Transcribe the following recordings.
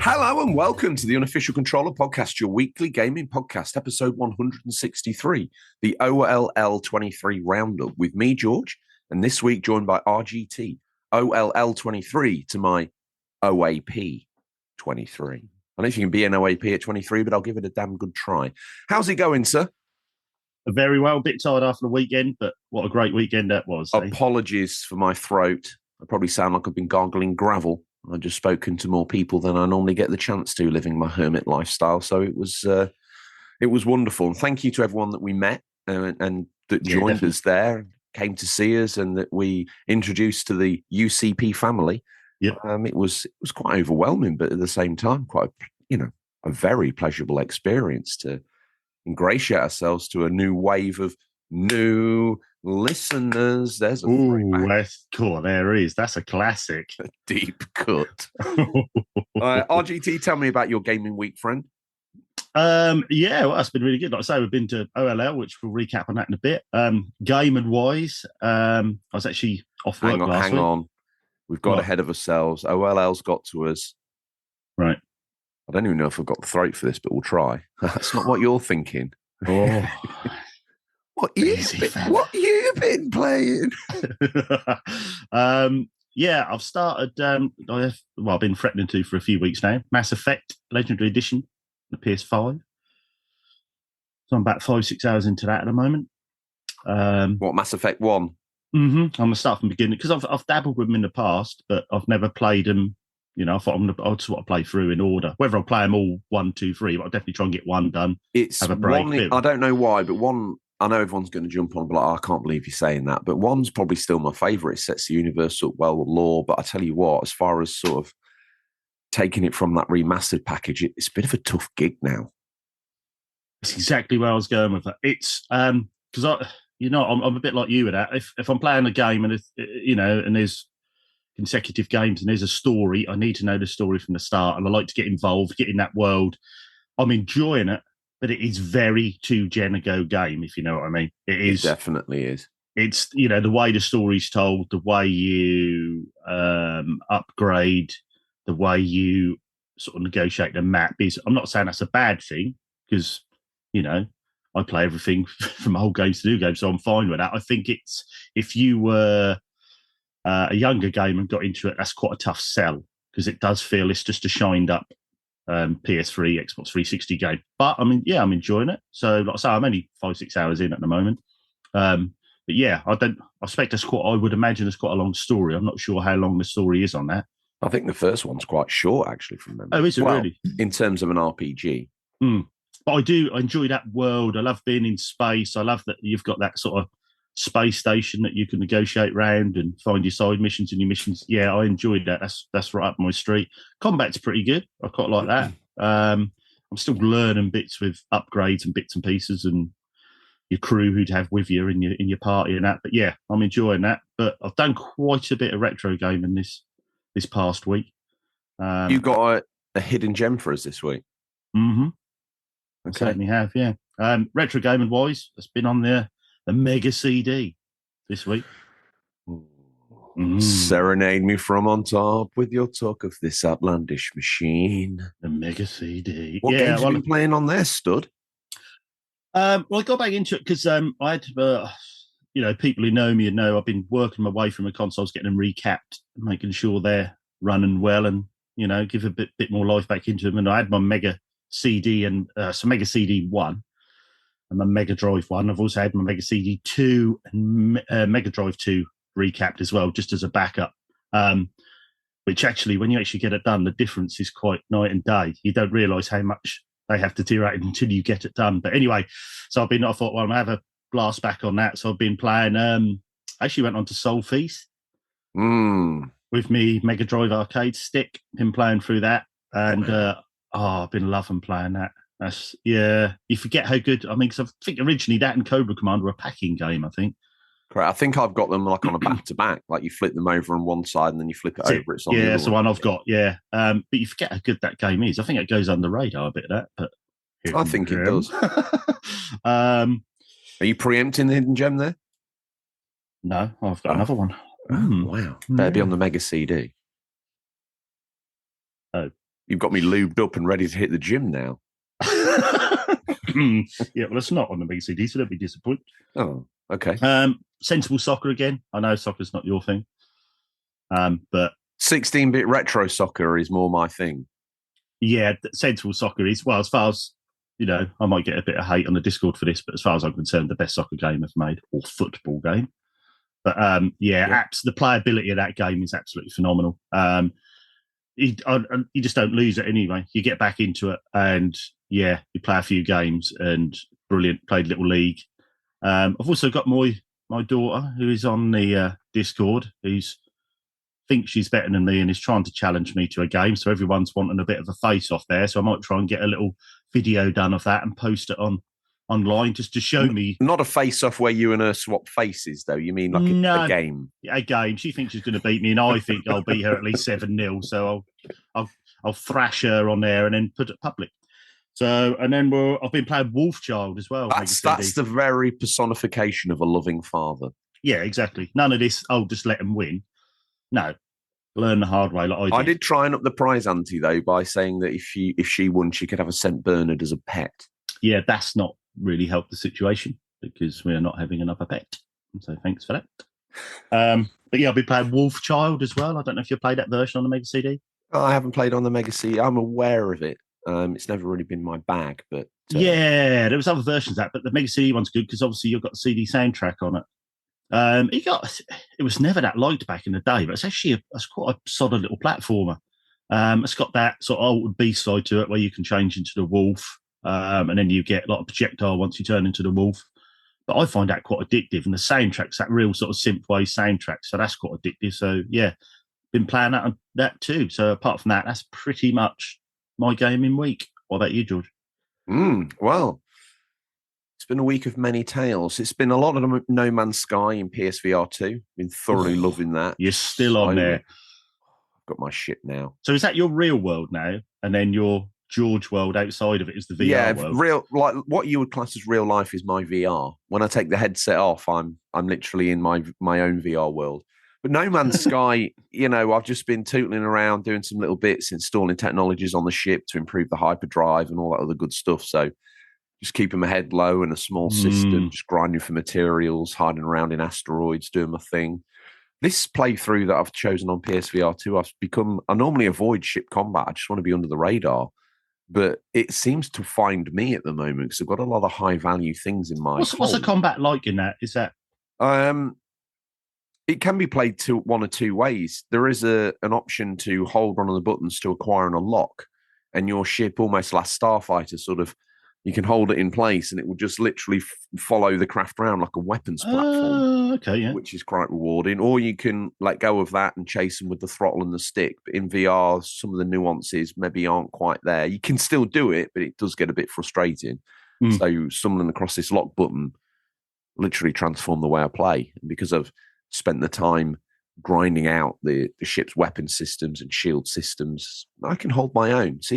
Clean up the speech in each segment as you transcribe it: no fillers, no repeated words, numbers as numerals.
Hello and welcome to the Unofficial Controller Podcast, your weekly gaming podcast, episode 163, the OLL 23 Roundup, with me, George, and this week joined by RGT, OLL 23 to my OAP 23. I don't know if you can be an OAP at 23, but I'll give it a damn good try. How's it going, sir? Very well, a bit tired after the weekend, but what a great weekend that was. Apologies for my throat. I probably sound like I've been gargling gravel. I've just spoken to more people than I normally get the chance to living my hermit lifestyle. So it was wonderful. And thank you to everyone that we met and that joined us there, came to see us, and that we introduced to the UCP family. Yeah, it was quite overwhelming, but at the same time, quite a very pleasurable experience to ingratiate ourselves to a new wave of new listeners. There's a that's cool. There is. That's a classic. A deep cut. RGT, tell me about your gaming week, friend. Yeah, well, that's been really good. Like I say, we've been to OLL, which we'll recap on that in a bit. Gaming wise, I was actually off work last week. Hang on. We've got ahead of ourselves. OLL's got to us. Right. I don't even know if I've got the throat for this, but we'll try. That's not what you're thinking. Oh. What you been playing? Yeah, I've started. I've been threatening to for a few weeks now. Mass Effect Legendary Edition, the PS5. So I'm about 5-6 hours into that at the moment. What, Mass Effect 1? Mm-hmm. I'm gonna start from the beginning because I've dabbled with them in the past, but I've never played them. You know, I thought I just want to play through in order. Whether I'll play them all 1, 2, 3, but I'll definitely try and get one done. It's have a break. I don't know why, but one. I know everyone's going to jump on and be like, oh, I can't believe you're saying that. But one's probably still my favourite. It sets the universe up well with lore. But I tell you what, as far as sort of taking it from that remastered package, it's a bit of a tough gig now. It's exactly where I was going with that. It's because I'm a bit like you with that. If I'm playing a game and and there's consecutive games and there's a story, I need to know the story from the start, and I like to get involved, get in that world. I'm enjoying it. But it is very 2-gen ago game, if you know what I mean. It definitely is. It's, the way the story's told, the way you upgrade, the way you sort of negotiate the map is, I'm not saying that's a bad thing because, I play everything from old games to new games, so I'm fine with that. I think it's, if you were a younger game and got into it, that's quite a tough sell because it does feel it's just a shined up PS3, Xbox 360 game. But I mean, yeah, I'm enjoying it. So like I say, I'm only 5-6 hours in at the moment. But yeah, I expect I would imagine it's quite a long story. I'm not sure how long the story is on that. I think the first one's quite short, actually, from memory. Oh, is it really? In terms of an RPG. But I enjoy that world. I love being in space. I love that you've got that sort of space station that you can negotiate around and find your side missions and your missions. Yeah, I enjoyed that. That's right up my street. Combat's pretty good. I quite like that. I'm still learning bits with upgrades and bits and pieces and your crew who'd have with you in your party and that. But yeah, I'm enjoying that. But I've done quite a bit of retro gaming this past week. You got a hidden gem for us this week. Mm-hmm. Okay. Certainly have, yeah. Retro gaming wise, it's been on the Mega CD this week. Serenade me from on top with your talk of this outlandish machine. The Mega CD. What games have you been playing on there, stud? Well, I got back into it because I had, people who know me know I've been working my way from the consoles, getting them recapped, making sure they're running well and, give a bit more life back into them. And I had my Mega CD and some Mega CD 1. And my Mega Drive 1. I've also had my Mega CD 2 and Mega Drive 2 recapped as well, just as a backup. Which actually, when you actually get it done, the difference is quite night and day. You don't realise how much they have to do it until you get it done. But anyway, so I thought, well, I'm going to have a blast back on that. So I've been playing, I actually went on to Soul Feast with me Mega Drive arcade stick, been playing through that. And I've been loving playing that. You forget how good. I mean, because I think originally that and Cobra Command were a packing game, I think. Correct. I think I've got them like on a back to back. Like you flip them over on one side and then you flip it over. It's on the other that's the one I've got. Yeah, but you forget how good that game is. I think it goes under the radar a bit. That, but I think it does. Are um, you preempting the hidden gem there? No, I've got another one. Wow. Better be on the Mega CD. Oh. You've got me lubed up and ready to hit the gym now. Yeah, well, it's not on the Mega CD, so don't be disappointed. Oh, okay. Sensible soccer again. I know soccer's not your thing. But 16-bit retro soccer is more my thing. Yeah, sensible soccer is, well, as far as, I might get a bit of hate on the Discord for this, but as far as I'm concerned, the best soccer game I've made, or football game. But the playability of that game is absolutely phenomenal. You just don't lose it anyway. You get back into it, and you play a few games, and brilliant. Played Little League. I've also got my daughter who is on the Discord, who's thinks she's better than me and is trying to challenge me to a game. So everyone's wanting a bit of a face off there. So I might try and get a little video done of that and post it online just to show me. Not a face off where you and her swap faces, though. You mean like a game? A game. She thinks she's going to beat me, and I think I'll beat her at least 7-0. So I'll thrash her on there and then put it public. So, and then I've been playing Wolfchild as well. That's the very personification of a loving father. Yeah, exactly. None of this, just let them win. No, learn the hard way like I did. I did try and up the prize ante, though, by saying that if she won, she could have a St. Bernard as a pet. Yeah, that's not really helped the situation because we're not having another pet. So thanks for that. But I'll be playing Wolfchild as well. I don't know if you played that version on the Mega CD. Oh, I haven't played on the Mega CD. I'm aware of it. It's never really been my bag, but there was other versions of that, but the Mega CD one's good because obviously you've got the CD soundtrack on it. It was never that liked back in the day, but it's quite a solid little platformer. It's got that sort of old B-side to it where you can change into the wolf, and then you get a lot of projectile once you turn into the wolf. But I find that quite addictive, and the soundtrack's that real sort of synthwave soundtrack, so that's quite addictive. So been playing that too. So apart from that, that's pretty much my gaming week. What about you, George? Well, it's been a week of many tales. It's been a lot of No Man's Sky in PSVR 2. Been thoroughly loving that. You're still on there. I've got my shit now. So is that your real world now? And then your George world outside of it is the VR world? Yeah, real, like what you would class as real life is my VR. When I take the headset off, I'm literally in my own VR world. But No Man's Sky, I've just been tootling around doing some little bits, installing technologies on the ship to improve the hyperdrive and all that other good stuff. So just keeping my head low in a small system, just grinding for materials, hiding around in asteroids, doing my thing. This playthrough that I've chosen on PSVR 2, I normally avoid ship combat. I just want to be under the radar. But it seems to find me at the moment because I've got a lot of high-value things in my What's the combat like in that? Is that... It can be played one or two ways. There is an option to hold one of the buttons to acquire a lock, and your ship, almost like Starfighter, sort of, you can hold it in place and it will just literally follow the craft around like a weapons platform. Okay, yeah. Which is quite rewarding. Or you can let go of that and chase them with the throttle and the stick. But in VR, some of the nuances maybe aren't quite there. You can still do it, but it does get a bit frustrating. So stumbling across this lock button literally transformed the way I play. And because I've spent the time grinding out the ship's weapon systems and shield systems, I can hold my own. So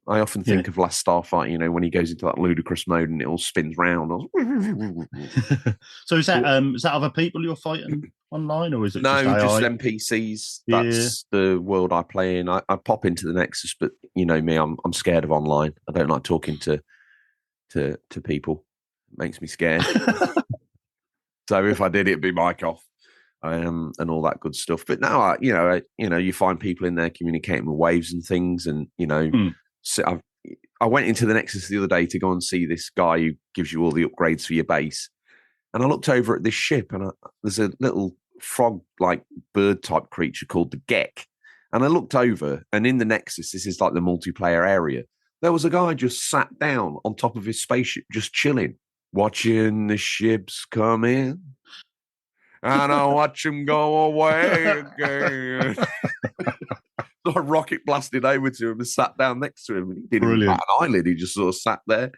I often think of Last Starfight, when he goes into that ludicrous mode and it all spins round. So is that other people you're fighting online, or is it just AI? NPCs? That's the world I play in. I pop into the Nexus, but you know me, I'm scared of online. I don't like talking to people. It makes me scared. So if I did, it'd be mic off. And all that good stuff. But now, you find people in there communicating with waves and things, and so I went into the Nexus the other day to go and see this guy who gives you all the upgrades for your base, and I looked over at this ship, and there's a little frog-like bird-type creature called the Gek, and I looked over, and in the Nexus, this is like the multiplayer area, there was a guy just sat down on top of his spaceship, just chilling, watching the ships come in. And I watch him go away again. So I rocket blasted over to him and sat down next to him. And he didn't bat an eyelid. He just sort of sat there.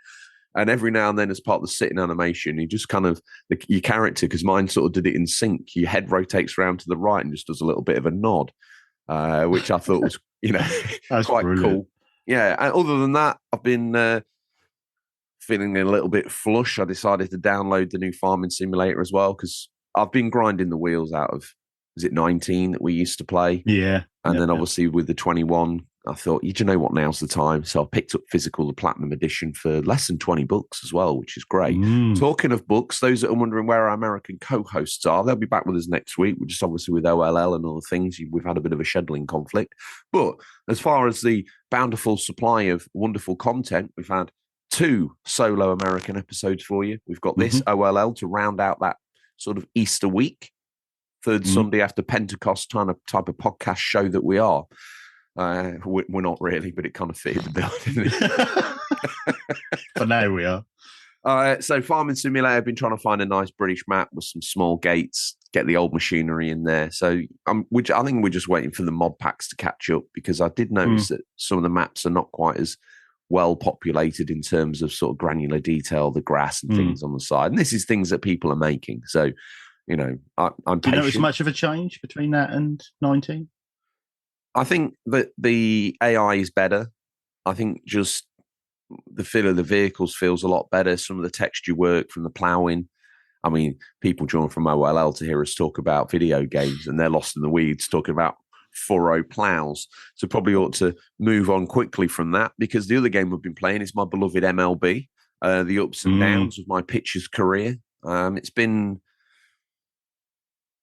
And every now and then, as part of the sitting animation, you just kind of, your character, because mine sort of did it in sync, your head rotates around to the right and just does a little bit of a nod, which I thought was, quite brilliant. cool. Yeah. And other than that, I've been feeling a little bit flush. I decided to download the new Farming Simulator as well, because I've been grinding the wheels out of, is it 19 that we used to play? Yeah. And then obviously with the 21, I thought, you know what, now's the time. So I picked up physical, the Platinum Edition, for less than $20 as well, which is great. Talking of books, those that are wondering where our American co-hosts are, they'll be back with us next week. We're just obviously with OLL and other things. We've had a bit of a scheduling conflict. But as far as the bountiful supply of wonderful content, we've had 2 solo American episodes for you. We've got this OLL to round out that sort of Easter week, third Sunday after Pentecost type of podcast show that we are. We're not really, but it kind of fitted the bill, didn't it? For now we are. So Farming Simulator, I've been trying to find a nice British map with some small gates, get the old machinery in there. So I think we're just waiting for the mod packs to catch up, because I did notice that some of the maps are not quite as well populated in terms of sort of granular detail, the grass and things on the side. And this is things that people are making. So, I'm patient. Do you notice much of a change between that and 19? I think that the AI is better. I think just the feel of the vehicles feels a lot better. Some of the texture work from the ploughing. I mean, people join from OLL to hear us talk about video games, and they're lost in the weeds talking about furrow plows. So probably ought to move on quickly from that, because the other game we've been playing is my beloved MLB, the ups and downs of my pitcher's career. It's been...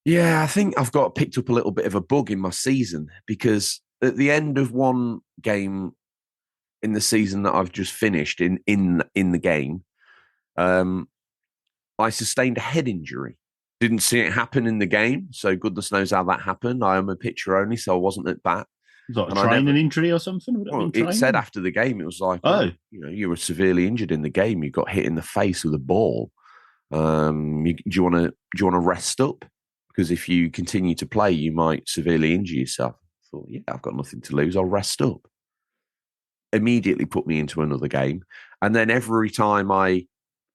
Yeah, I think I've picked up a little bit of a bug in my season, because at the end of one game in the season that I've just finished in the game, I sustained a head injury. Didn't see it happen in the game, so goodness knows how that happened. I am a pitcher only, so I wasn't at bat. Was that a training injury or something? It said after the game, it was like, you were severely injured in the game. You got hit in the face with a ball. Do you want to rest up? Because if you continue to play, you might severely injure yourself. I thought, I've got nothing to lose. I'll rest up. Immediately put me into another game. And then every time I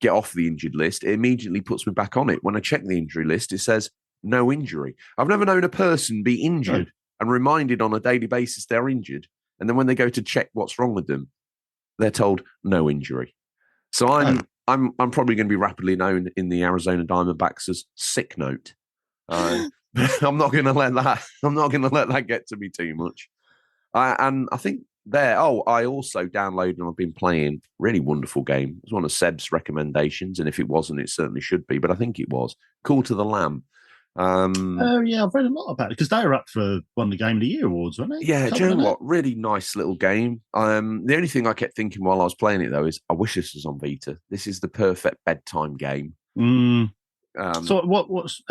get off the injured list, it immediately puts me back on it. When I check the injury list, it says no injury. I've never known a person be injured and reminded on a daily basis they're injured. And then when they go to check what's wrong with them, they're told no injury. So I'm probably going to be rapidly known in the Arizona Diamondbacks as sick note. I'm not going to let that get to me too much. And I think I also downloaded and I've been playing really wonderful game. It was one of Seb's recommendations, and if it wasn't, it certainly should be. But I think it was Call to the Lamb. I've read a lot about it, because they were up for one of the Game of the Year awards, weren't they? Yeah, do you know what? Really nice little game. The only thing I kept thinking while I was playing it, though, is I wish this was on Vita. This is the perfect bedtime game. So what's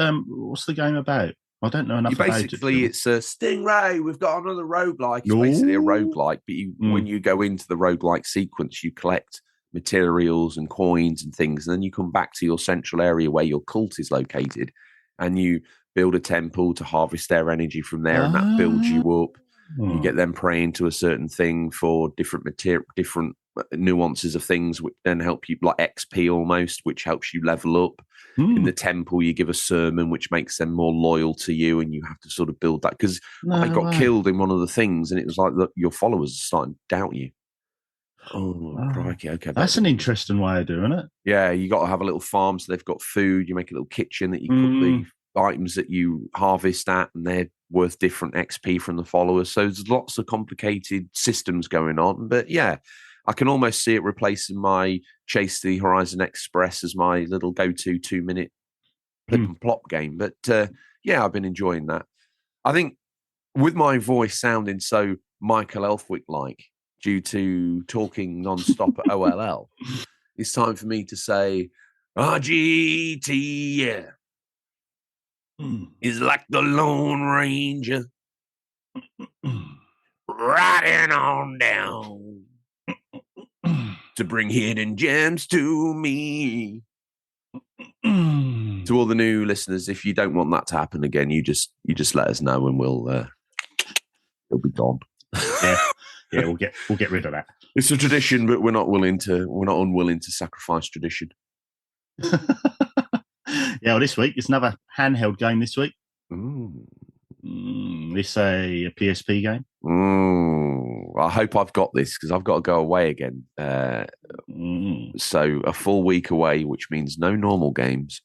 the game about? I don't know enough about it. Basically, it's a Stingray. We've got another roguelike. It's basically a roguelike, but when you go into the roguelike sequence, you collect materials and coins and things, and then you come back to your central area where your cult is located, and you build a temple to harvest their energy from there, and that builds you up. You get them praying to a certain thing for different different nuances of things, which then help you, like XP almost, which helps you level up. In the temple, you give a sermon, which makes them more loyal to you, and you have to sort of build that. Because I got killed in one of the things, and it was like, look, your followers are starting to doubt you. Crikey, okay. That's an interesting way of doing it. Yeah, you got to have a little farm, so they've got food. You make a little kitchen that you cook the items that you harvest at, and they're worth different XP from the followers. So there's lots of complicated systems going on. But yeah, I can almost see it replacing my Chase the Horizon Express as my little go-to 2-minute flip and plop game. But I've been enjoying that. I think with my voice sounding so Michael Elfwick-like due to talking non-stop at OLL, it's time for me to say, RGT is like the Lone Ranger riding on down to bring hidden gems to me. To all the new listeners, if you don't want that to happen again, you just let us know, and it'll be gone. Yeah. Yeah, we'll get rid of that. It's a tradition, but we're not unwilling to sacrifice tradition. Yeah, well, this week it's another handheld game. This week, Mm. It's a PSP game. I hope I've got this because I've got to go away again. So a full week away, which means no normal games.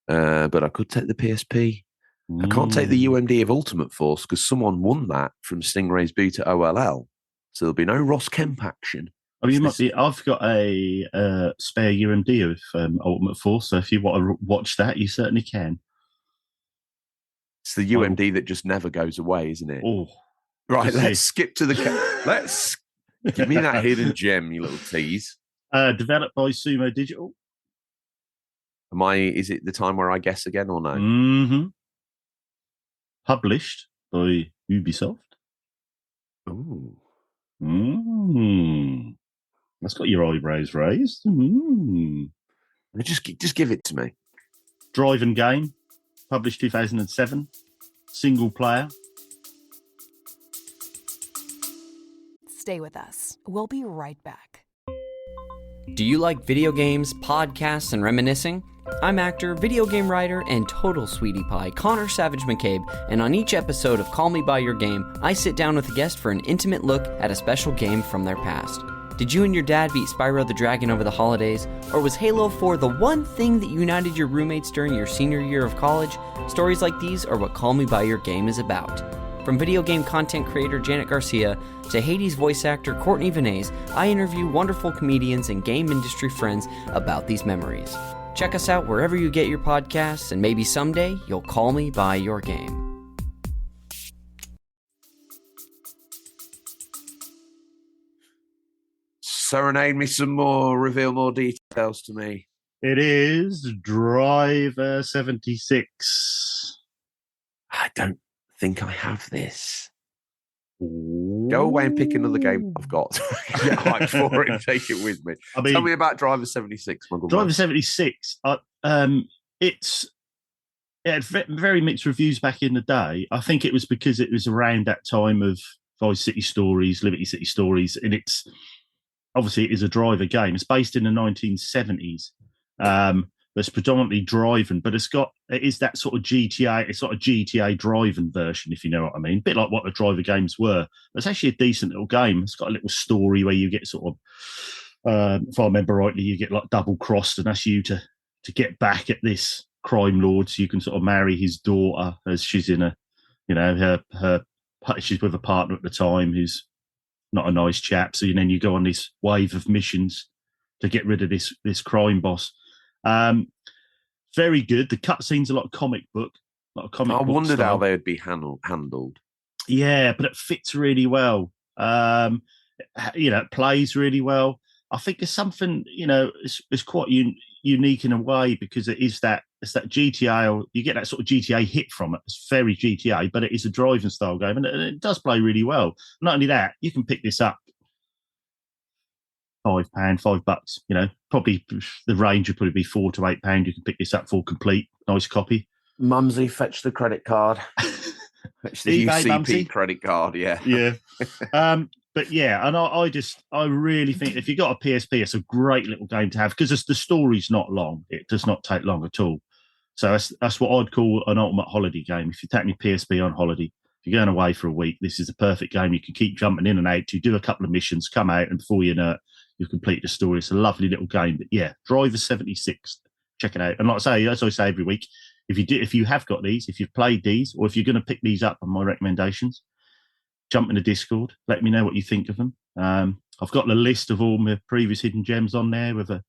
But I could take the PSP. I can't take the UMD of Ultimate Force because someone won that from Stingray's boot at OLL. So there'll be no Ross Kemp action. Oh, you might be. I've got a spare UMD of Ultimate Force, so if you want to watch that, you certainly can. It's the UMD that just never goes away, isn't it? Oh, right. Let's skip to let's give me that hidden gem, you little tease. Developed by Sumo Digital. Is it the time where I guess again or no? Mm-hmm. Published by Ubisoft. Ooh. That's got your eyebrows raised. Just give it to me. Drive and Game, published 2007. Single player. Stay with us. We'll be right back. Do you like video games, podcasts, and reminiscing? I'm actor, video game writer, and total sweetie pie Connor Savage McCabe, and on each episode of Call Me By Your Game, I sit down with a guest for an intimate look at a special game from their past. Did you and your dad beat Spyro the Dragon over the holidays? Or was Halo 4 the one thing that united your roommates during your senior year of college? Stories like these are what Call Me By Your Game is about. From video game content creator Janet Garcia to Hades voice actor Courtney Vinay's, I interview wonderful comedians and game industry friends about these memories. Check us out wherever you get your podcasts, and maybe someday you'll call me by your game. Serenade me some more. Reveal more details to me. It is Driver 76. I don't think I have this. Go away and pick another game I've got. Get hyped for it and take it with me. I mean, tell me about Driver 76. Driver 76. It had very mixed reviews back in the day. I think it was because it was around that time of Vice City Stories, Liberty City Stories, and it is a driver game. It's based in the 1970s. It's predominantly driving, but it is that sort of GTA. It's like a GTA driving version, if you know what I mean. A bit like what the driver games were. It's actually a decent little game. It's got a little story where you get sort of, if I remember rightly, you get like double crossed, and that's you to get back at this crime lord, so you can sort of marry his daughter as she's in she's with a partner at the time who's not a nice chap. So then you go on this wave of missions to get rid of this crime boss. Very good. The cutscenes are like comic book. I wondered how they would be handled. Yeah, but it fits really well. It plays really well. I think it's something, it's quite unique in a way because it's that GTA, or you get that sort of GTA hit from it. It's very GTA, but it is a driving style game, and it does play really well. Not only that, you can pick this up £5, $5. Probably the range would probably be £4 to £8. You can pick this up for complete, nice copy. Mumsy, fetch the credit card. Fetch the UCP Mumsy credit card. Yeah, yeah. But yeah, and I really think if you got a PSP, it's a great little game to have because the story's not long. It does not take long at all. So that's what I'd call an ultimate holiday game. If you're taking your PSP on holiday, if you're going away for a week, this is the perfect game. You can keep jumping in and out. You do a couple of missions, come out, and before you know it, you've completed the story. It's a lovely little game. But yeah, Driver 76, check it out. And as I say every week, if you have got these, if you've played these, or if you're going to pick these up on my recommendations, jump in the Discord. Let me know what you think of them. I've got the list of all my previous hidden gems on there with a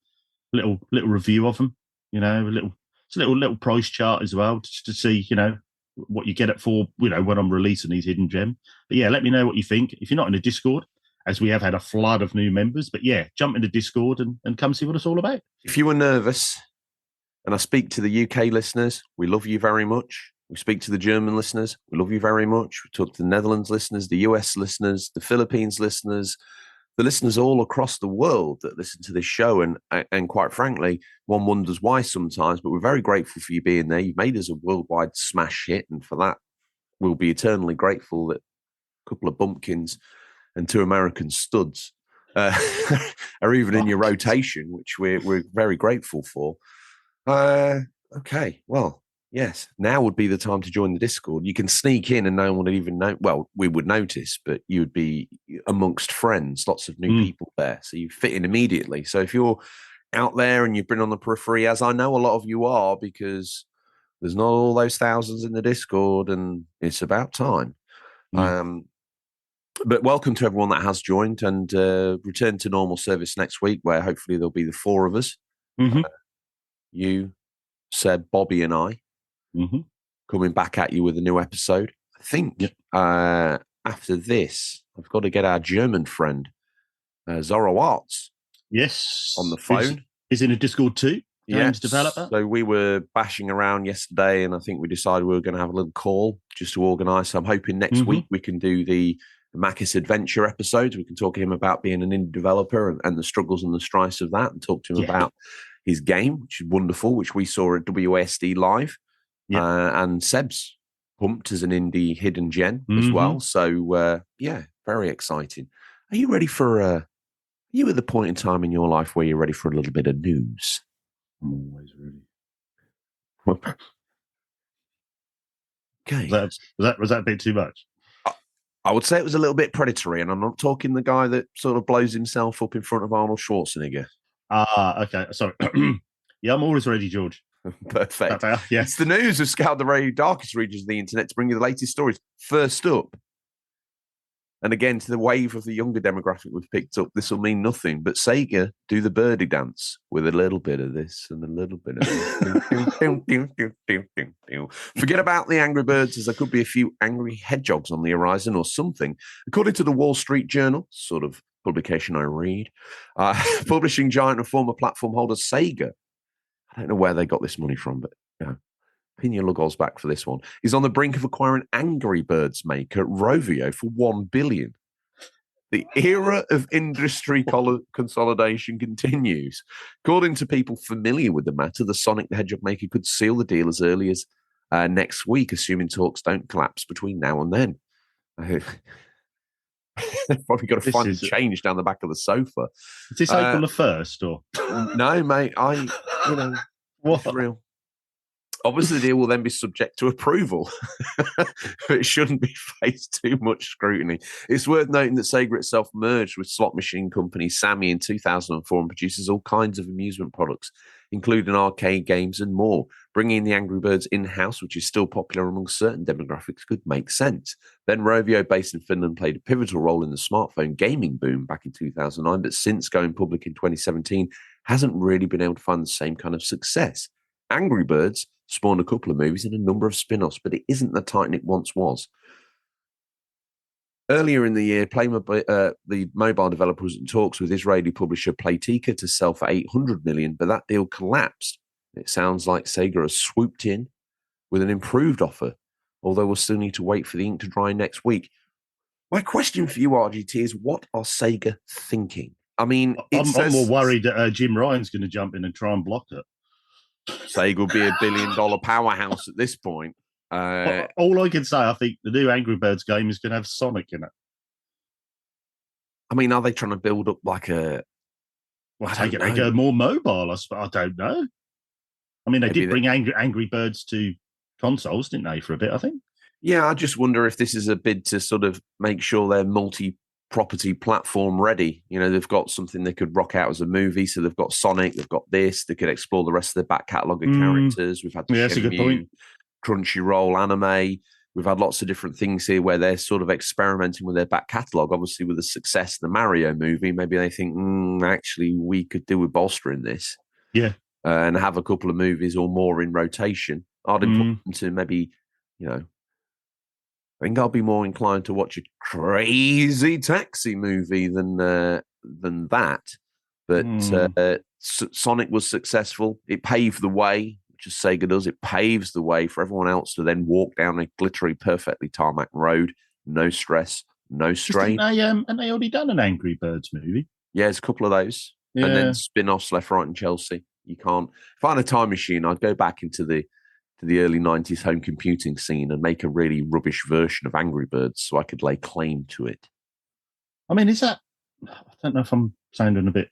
little review of them. It's a little price chart as well to see what you get it for. When I'm releasing these hidden gems. But yeah, let me know what you think. If you're not in the Discord, as we have had a flood of new members, but yeah, jump in the Discord and come see what it's all about. If you were nervous, and I speak to the UK listeners, we love you very much. We speak to the German listeners, we love you very much. We talk to the Netherlands listeners, the US listeners, the Philippines listeners, the listeners all across the world that listen to this show. And quite frankly, one wonders why sometimes, but we're very grateful for you being there. You've made us a worldwide smash hit, and for that, we'll be eternally grateful that a couple of bumpkins and 2 American studs are even in your rotation, which we're very grateful for. Okay, well, yes, now would be the time to join the Discord. You can sneak in and no one would even know. Well, we would notice, but you would be amongst friends, lots of new people there. So you fit in immediately. So if you're out there and you've been on the periphery, as I know a lot of you are, because there's not all those thousands in the Discord and it's about time. But welcome to everyone that has joined and return to normal service next week, where hopefully there'll be the 4 of us. You, Seb, Bobby, and I coming back at you with a new episode. I think after this, I've got to get our German friend, Zorro Arts, on the phone. Is in a Discord too. Games developer. So we were bashing around yesterday, and I think we decided we were going to have a little call just to organise. So I'm hoping next week we can do the Makis Adventure episodes. We can talk to him about being an indie developer and the struggles and the strife of that, and talk to him about his game, which is wonderful, which we saw at WASD Live. And Seb's pumped as an indie hidden gem as well. So, very exciting. Are you ready for are you at the point in time in your life where you're ready for a little bit of news? I'm always ready. Okay. Was that a bit too much? I would say it was a little bit predatory, and I'm not talking the guy that sort of blows himself up in front of Arnold Schwarzenegger. Okay. Sorry. Yeah, I'm always ready, George. Perfect. Yeah. It's the news of Scout the very darkest regions of the internet to bring you the latest stories. First up, and again, to the wave of the younger demographic we've picked up, this will mean nothing, but Sega do the birdie dance with a little bit of this and a little bit of this. Forget about the Angry Birds, as there could be a few angry hedgehogs on the horizon or something. According to the Wall Street Journal, sort of publication I read, publishing giant and former platform holder Sega, I don't know where they got this money from, but pin your logos back for this one, is on the brink of acquiring Angry Birds maker Rovio for $1 billion. The era of industry consolidation continues. According to people familiar with the matter, the Sonic the Hedgehog maker could seal the deal as early as next week, assuming talks don't collapse between now and then. Probably got to find a change down the back of the sofa. Is this April the 1st? Or? No, mate. It's real. Obviously, the deal will then be subject to approval, but it shouldn't be faced too much scrutiny. It's worth noting that Sega itself merged with slot machine company Sammy in 2004 and produces all kinds of amusement products, including arcade games and more. Bringing the Angry Birds in-house, which is still popular among certain demographics, could make sense. Then Rovio, based in Finland, played a pivotal role in the smartphone gaming boom back in 2009, but since going public in 2017, hasn't really been able to find the same kind of success. Angry Birds spawned a couple of movies and a number of spin-offs, but it isn't the titan it once was. Earlier in the year, the mobile developer was in talks with Israeli publisher Playtika to sell for $800 million, but that deal collapsed. It sounds like Sega has swooped in with an improved offer, although we'll still need to wait for the ink to dry next week. My question for you, RGT, is what are Sega thinking? I mean, I'm more worried that Jim Ryan's going to jump in and try and block it. Sega will be $1 billion powerhouse at this point. All I can say, I think the new Angry Birds game is going to have Sonic in it. I mean, are they trying to build up like a... Well, they go more mobile, I don't know. I mean, they did bring Angry Birds to consoles, didn't they, for a bit, I think? Yeah, I just wonder if this is a bid to sort of make sure they're multi-property platform ready. You know, they've got something they could rock out as a movie, so they've got Sonic, they've got this, they could explore the rest of their back catalogue of characters. We've had that's a good point. Crunchyroll anime. We've had lots of different things here where they're sort of experimenting with their back catalogue. Obviously, with the success of the Mario movie, maybe they think, actually, we could do with bolstering this. Yeah. And have a couple of movies or more in rotation. I'd import them to maybe, I think I'll be more inclined to watch a Crazy Taxi movie than that. But Sonic was successful. It paved the way, which is Sega does. It paves the way for everyone else to then walk down a glittery, perfectly tarmac road. No stress, no strain. And they already done an Angry Birds movie. Yeah, there's a couple of those. Yeah. And then spin-offs left, right, and Chelsea. You can't... If I had a time machine, I'd go back into the early 90s home computing scene and make a really rubbish version of Angry Birds so I could lay claim to it. I mean, is that? I don't know if I'm sounding a bit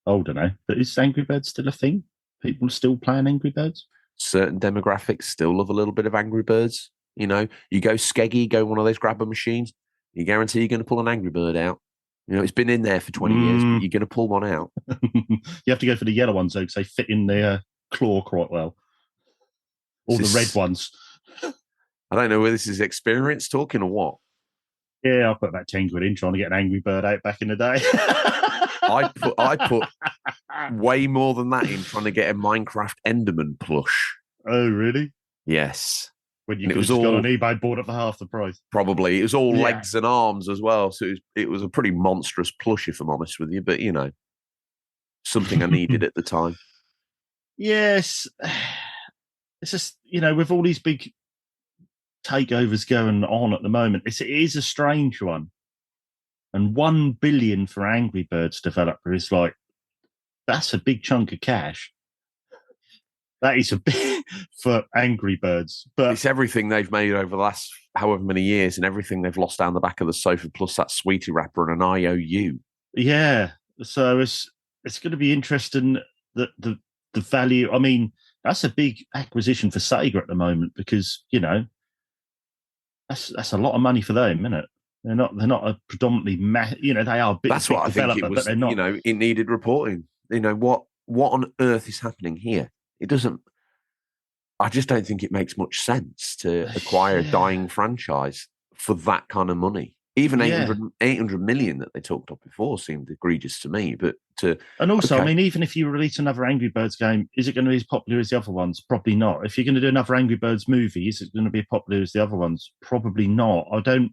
older now, but is Angry Birds still a thing? People still playing Angry Birds? Certain demographics still love a little bit of Angry Birds. You know, you go skeggy, go one of those grabber machines, you guarantee you're going to pull an Angry Bird out. You know, it's been in there for 20 years, but you're going to pull one out. You have to go for the yellow ones, though, because they fit in the claw quite well. Or the red ones. I don't know whether this is experience talking or what. Yeah, I put about 10 quid in trying to get an Angry Bird out back in the day. I put way more than that in trying to get a Minecraft Enderman plush. Oh, really? Yes. When you could have gone on eBay, bought it for half the price. Probably. It was all legs and arms as well. So it was a pretty monstrous plush, if I'm honest with you. But, you know, something I needed at the time. Yes. It's just, you know, with all these big takeovers going on at the moment, it is a strange one. And 1 billion for Angry Birds developer is like, that's a big chunk of cash. That is a bit for Angry Birds. But it's everything they've made over the last however many years and everything they've lost down the back of the sofa, plus that sweetie wrapper and an IOU. Yeah. So it's going to be interesting that the value. I mean, that's a big acquisition for Sega at the moment because, you know, that's a lot of money for them, isn't it? They're not a predominantly, you know, they are a big, that's what I think it was, but they're not. You know, it needed reporting. You know, what on earth is happening here? It doesn't. I just don't think it makes much sense to acquire a dying franchise for that kind of money. Even 800 million that they talked of before seemed egregious to me. But and also, I mean, even if you release another Angry Birds game, is it going to be as popular as the other ones? Probably not. If you're going to do another Angry Birds movie, is it going to be as popular as the other ones? Probably not. I don't.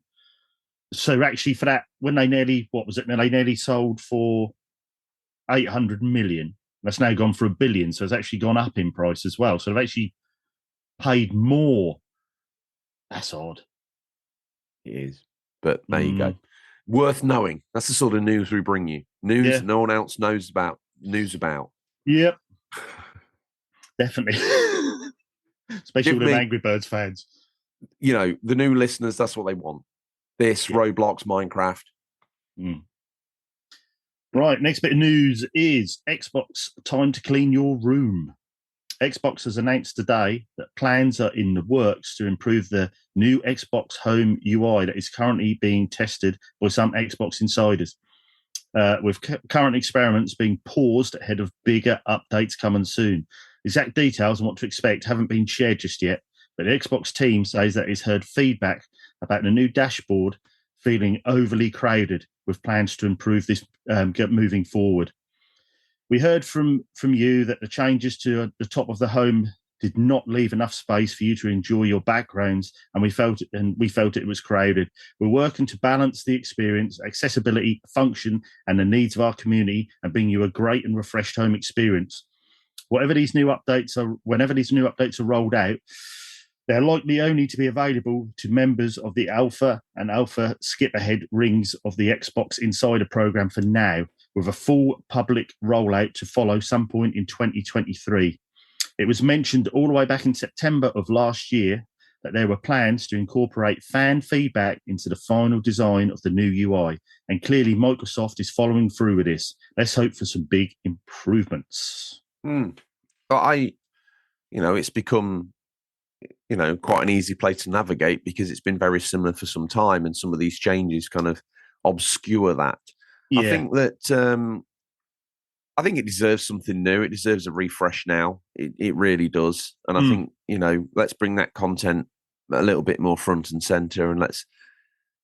So actually, for that, when they nearly they nearly sold for 800 million. That's now gone for $1 billion, so it's actually gone up in price as well. So they've actually paid more. That's odd. It is, but there you go. Worth knowing. That's the sort of news we bring you. News no one else knows about. News about. Yep, definitely. Especially with Angry Birds fans. You know, the new listeners. That's what they want. This Roblox, Minecraft. Right, next bit of news is Xbox time to clean your room. Xbox has announced today that plans are in the works to improve the new Xbox Home UI that is currently being tested by some Xbox insiders, with current experiments being paused ahead of bigger updates coming soon. Exact details on what to expect haven't been shared just yet, but the Xbox team says that it's heard feedback about the new dashboard feeling overly crowded, with plans to improve this moving forward. We heard from you that the changes to the top of the home did not leave enough space for you to enjoy your backgrounds, and we felt it was crowded. We're working to balance the experience, accessibility, function, and the needs of our community, and bring you a great and refreshed home experience. Whenever these new updates are rolled out, they're likely only to be available to members of the Alpha and Alpha Skip Ahead rings of the Xbox Insider program for now, with a full public rollout to follow some point in 2023. It was mentioned all the way back in September of last year that there were plans to incorporate fan feedback into the final design of the new UI, and clearly Microsoft is following through with this. Let's hope for some big improvements. But it's become, quite an easy place to navigate because it's been very similar for some time, and some of these changes kind of obscure that. Yeah. I think it deserves something new. It deserves a refresh now. It really does. And I think, let's bring that content a little bit more front and center, and let's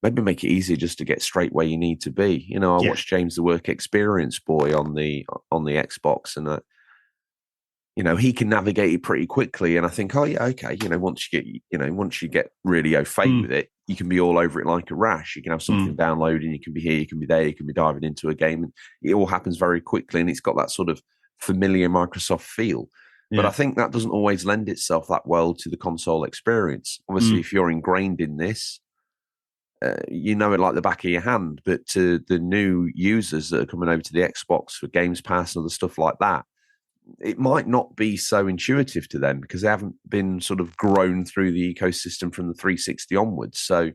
maybe make it easier just to get straight where you need to be. I watched James the Work Experience Boy on the Xbox, and he can navigate it pretty quickly. And I think, once you get really au fait with it, you can be all over it like a rash. You can have something downloading, you can be here, you can be there, you can be diving into a game, and it all happens very quickly. And it's got that sort of familiar Microsoft feel. Yeah. But I think that doesn't always lend itself that well to the console experience. Obviously, if you're ingrained in this, you know it like the back of your hand. But to the new users that are coming over to the Xbox for Games Pass and other stuff like that, it might not be so intuitive to them because they haven't been sort of grown through the ecosystem from the 360 onwards. So,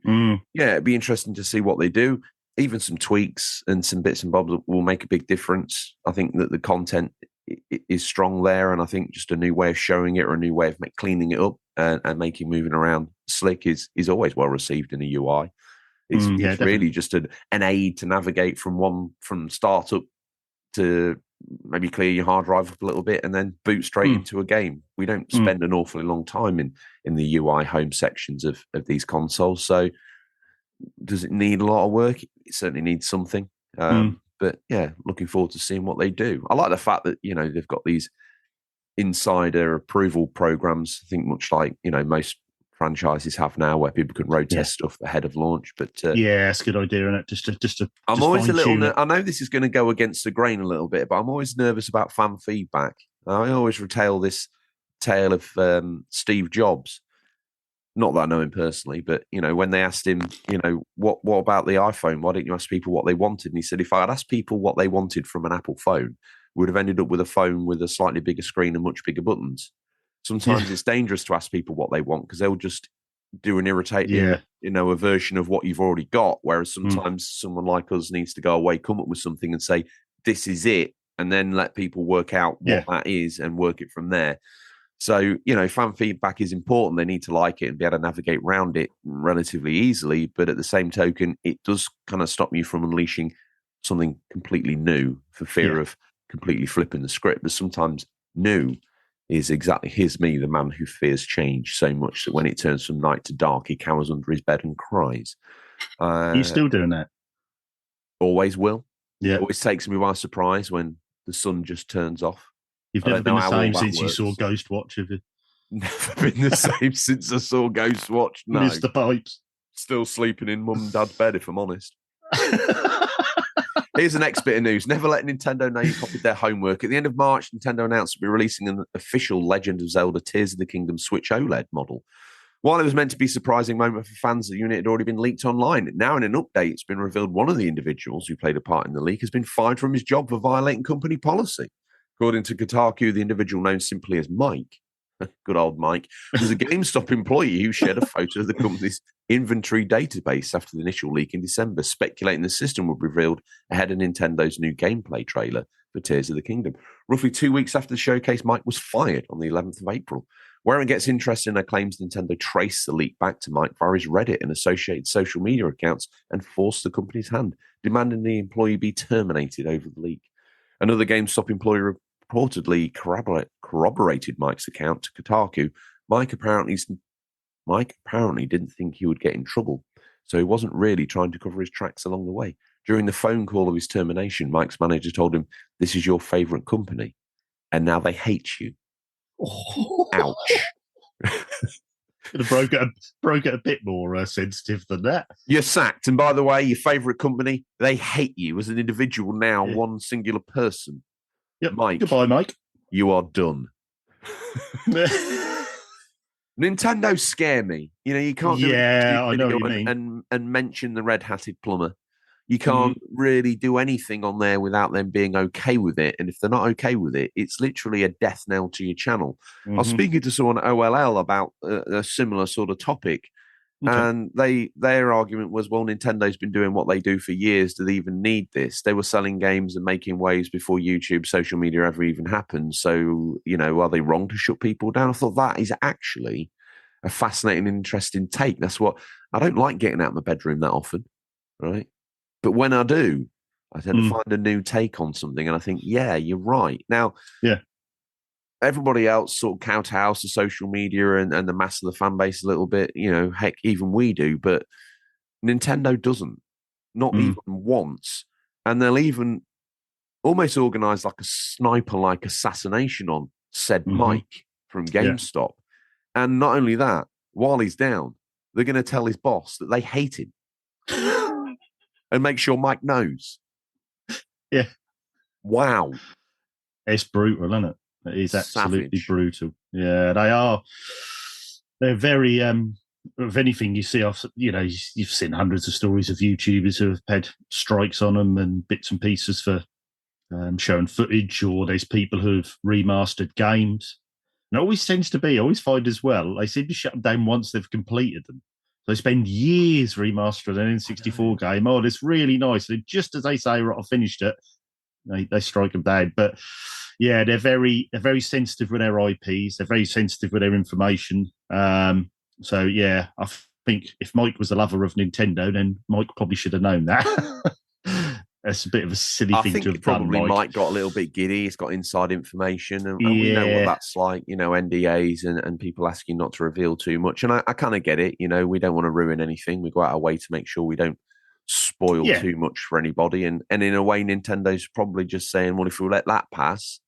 it'd be interesting to see what they do. even some tweaks and some bits and bobs will make a big difference. I think that the content is strong there, and I think just a new way of showing it or a new way of cleaning it up and making moving around slick is always well received in a UI. It's really just an aid to navigate from startup to maybe clear your hard drive up a little bit and then boot straight into a game. We don't spend an awfully long time in the UI home sections of these consoles. So does it need a lot of work? It certainly needs something. But yeah, looking forward to seeing what they do. I like the fact that, they've got these insider approval programs, I think much like, most franchises have now, where people can road test stuff ahead of launch. But it's a good idea, isn't it? Just I'm always a little. I know this is going to go against the grain a little bit, but I'm always nervous about fan feedback. I always retell this tale of Steve Jobs. Not that I know him personally, but when they asked him, what about the iPhone? Why didn't you ask people what they wanted? And he said, if I had asked people what they wanted from an Apple phone, we would have ended up with a phone with a slightly bigger screen and much bigger buttons. Sometimes it's dangerous to ask people what they want because they'll just do an irritating, a version of what you've already got. Whereas sometimes someone like us needs to go away, come up with something and say, this is it, and then let people work out what that is and work it from there. So, fan feedback is important. They need to like it and be able to navigate around it relatively easily. But at the same token, it does kind of stop you from unleashing something completely new for fear of completely flipping the script. But sometimes new is exactly, here's me, the man who fears change so much that when it turns from night to dark, he cowers under his bed and cries. He's still doing that. Always will. Yeah. It always takes me by surprise when the sun just turns off. You've never been the same since you saw Ghostwatch, have you? Never been the same since I saw Ghostwatch. No. Missed the pipes. Still sleeping in mum and dad's bed, if I'm honest. Here's the next bit of news. Never let Nintendo know you copied their homework. At the end of March, Nintendo announced to be releasing an official Legend of Zelda Tears of the Kingdom Switch OLED model. While it was meant to be a surprising moment for fans, the unit had already been leaked online. Now, in an update, it's been revealed one of the individuals who played a part in the leak has been fired from his job for violating company policy. According to Kotaku, the individual known simply as Mike, good old Mike, was a GameStop employee who shared a photo of the company's inventory database after the initial leak in December, speculating the system would be revealed ahead of Nintendo's new gameplay trailer for Tears of the Kingdom. Roughly 2 weeks after the showcase, Mike was fired on the 11th of April. Where it gets interesting, are claims Nintendo traced the leak back to Mike via his Reddit and associated social media accounts and forced the company's hand, demanding the employee be terminated over the leak. Another GameStop employee reportedly corroborated Mike's account to Kotaku. Mike apparently didn't think he would get in trouble, so he wasn't really trying to cover his tracks along the way. During the phone call of his termination, Mike's manager told him, "This is your favorite company, and now they hate you." Ouch. Broke it a bit more sensitive than that. You're sacked. And by the way, your favorite company, they hate you as an individual now, one singular person. Yep. Mike. Goodbye, Mike. You are done. Nintendo scare me. You can't do I know what you mean. And mention the red-hatted plumber. You can't really do anything on there without them being okay with it. And if they're not okay with it, it's literally a death knell to your channel. I was speaking to someone at OLL about a similar sort of topic. Okay. And their argument was, well, Nintendo's been doing what they do for years. Do they even need this? They were selling games and making waves before YouTube, social media ever even happened. So, are they wrong to shut people down? I thought that is actually a fascinating, interesting take. That's what I don't like getting out of my bedroom that often, right? But when I do, I tend to find a new take on something, and I think, yeah, you're right. Now, everybody else sort of kowtows to social media and the mass of the fan base a little bit. Heck, even we do, but Nintendo doesn't. Not even once. And they'll even almost organise like a sniper-like assassination on said Mike from GameStop. Yeah. And not only that, while he's down, they're going to tell his boss that they hate him. And make sure Mike knows. Yeah. Wow. It's brutal, isn't it? It is absolutely Savage. Brutal. Yeah, they are. They're very. If anything, you see, you've seen hundreds of stories of YouTubers who have had strikes on them and bits and pieces for showing footage, or there's people who've remastered games. And it always tends to be. I always find as well, they seem to shut them down once they've completed them. They spend years remastering an N64 game. Oh, it's really nice. And just as they say, right, I finished it, they strike them down. But yeah, they're very sensitive with their IPs. They're very sensitive with their information. So yeah, I think if Mike was a lover of Nintendo, then Mike probably should have known that. That's a bit of a silly thing to have done. Probably Mike got a little bit giddy. He's got inside information, and we know what that's like. NDAs and people asking not to reveal too much. And I kind of get it. We don't want to ruin anything. We go out our way to make sure we don't spoil too much for anybody. And in a way, Nintendo's probably just saying, well, if we let that pass,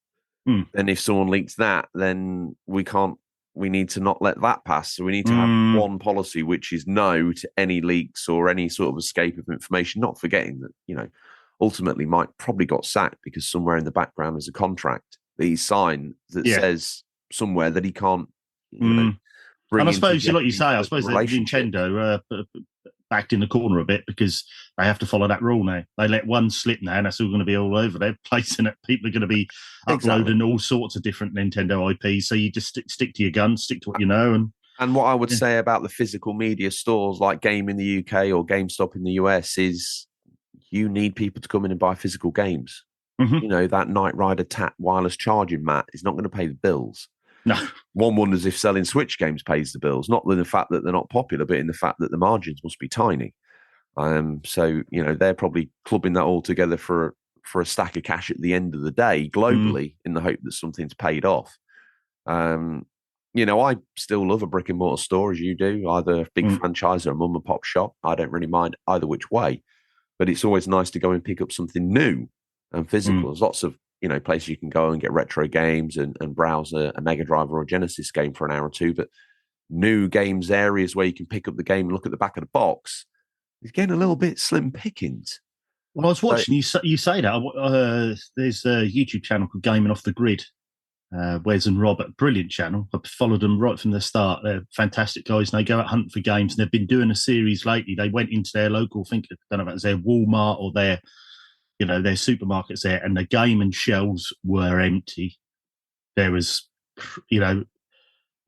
then if someone leaks that, then we can't. We need to not let that pass. So we need to have one policy, which is no to any leaks or any sort of escape of information. Not forgetting that ultimately Mike probably got sacked because somewhere in the background there's a contract that he signed that says somewhere that he can't. Bring and I suppose, like you say, I suppose Nintendo backed in the corner a bit because they have to follow that rule now. They let one slip now, and that's all going to be all over their place, and people are going to be uploading all sorts of different Nintendo IPs. So you just stick to your guns, stick to what you know. And what I would say about the physical media stores like Game in the UK or GameStop in the US is you need people to come in and buy physical games. That Knight Rider TAT wireless charging mat is not going to pay the bills. No. One wonders if selling Switch games pays the bills, not in the fact that they're not popular, but in the fact that the margins must be tiny. So, they're probably clubbing that all together for a stack of cash at the end of the day, globally, in the hope that something's paid off. I still love a brick and mortar store as you do, either a big franchise or a mum and pop shop. I don't really mind either which way, but it's always nice to go and pick up something new and physical. There's lots of places you can go and get retro games and browse a Mega Drive or a Genesis game for an hour or two. But new games areas where you can pick up the game and look at the back of the box is getting a little bit slim pickings. Well, I was watching you say that. There's a YouTube channel called Gaming Off the Grid. Wes and Robert, brilliant channel. I've followed them right from the start. They're fantastic guys, and they go out hunting for games. And they've been doing a series lately. They went into their local, I don't know if it was their Walmart or their supermarkets there, and the game and shelves were empty. There was,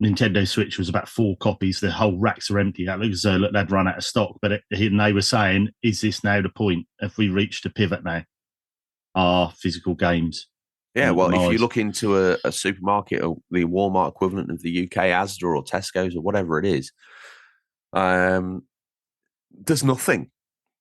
Nintendo Switch was about 4 copies. The whole racks are empty. That looks as though they'd run out of stock. But they were saying, is this now the point? Have we reached a pivot now? Are physical games? Yeah, well, if you look into a supermarket or the Walmart equivalent of the UK, Asda or Tesco's or whatever it is, there's nothing.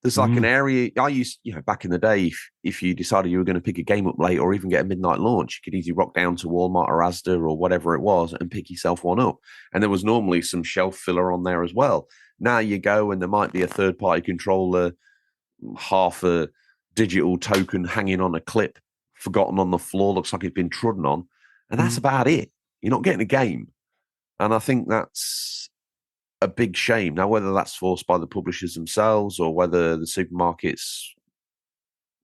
There's like an area I used, back in the day, if you decided you were going to pick a game up late or even get a midnight launch, you could easily rock down to Walmart or Asda or whatever it was and pick yourself one up. And there was normally some shelf filler on there as well. Now you go and there might be a third-party controller, half a digital token hanging on a clip, forgotten on the floor, looks like it's been trodden on. And that's about it. You're not getting a game. And I think that's a big shame. Now, whether that's forced by the publishers themselves or whether the supermarkets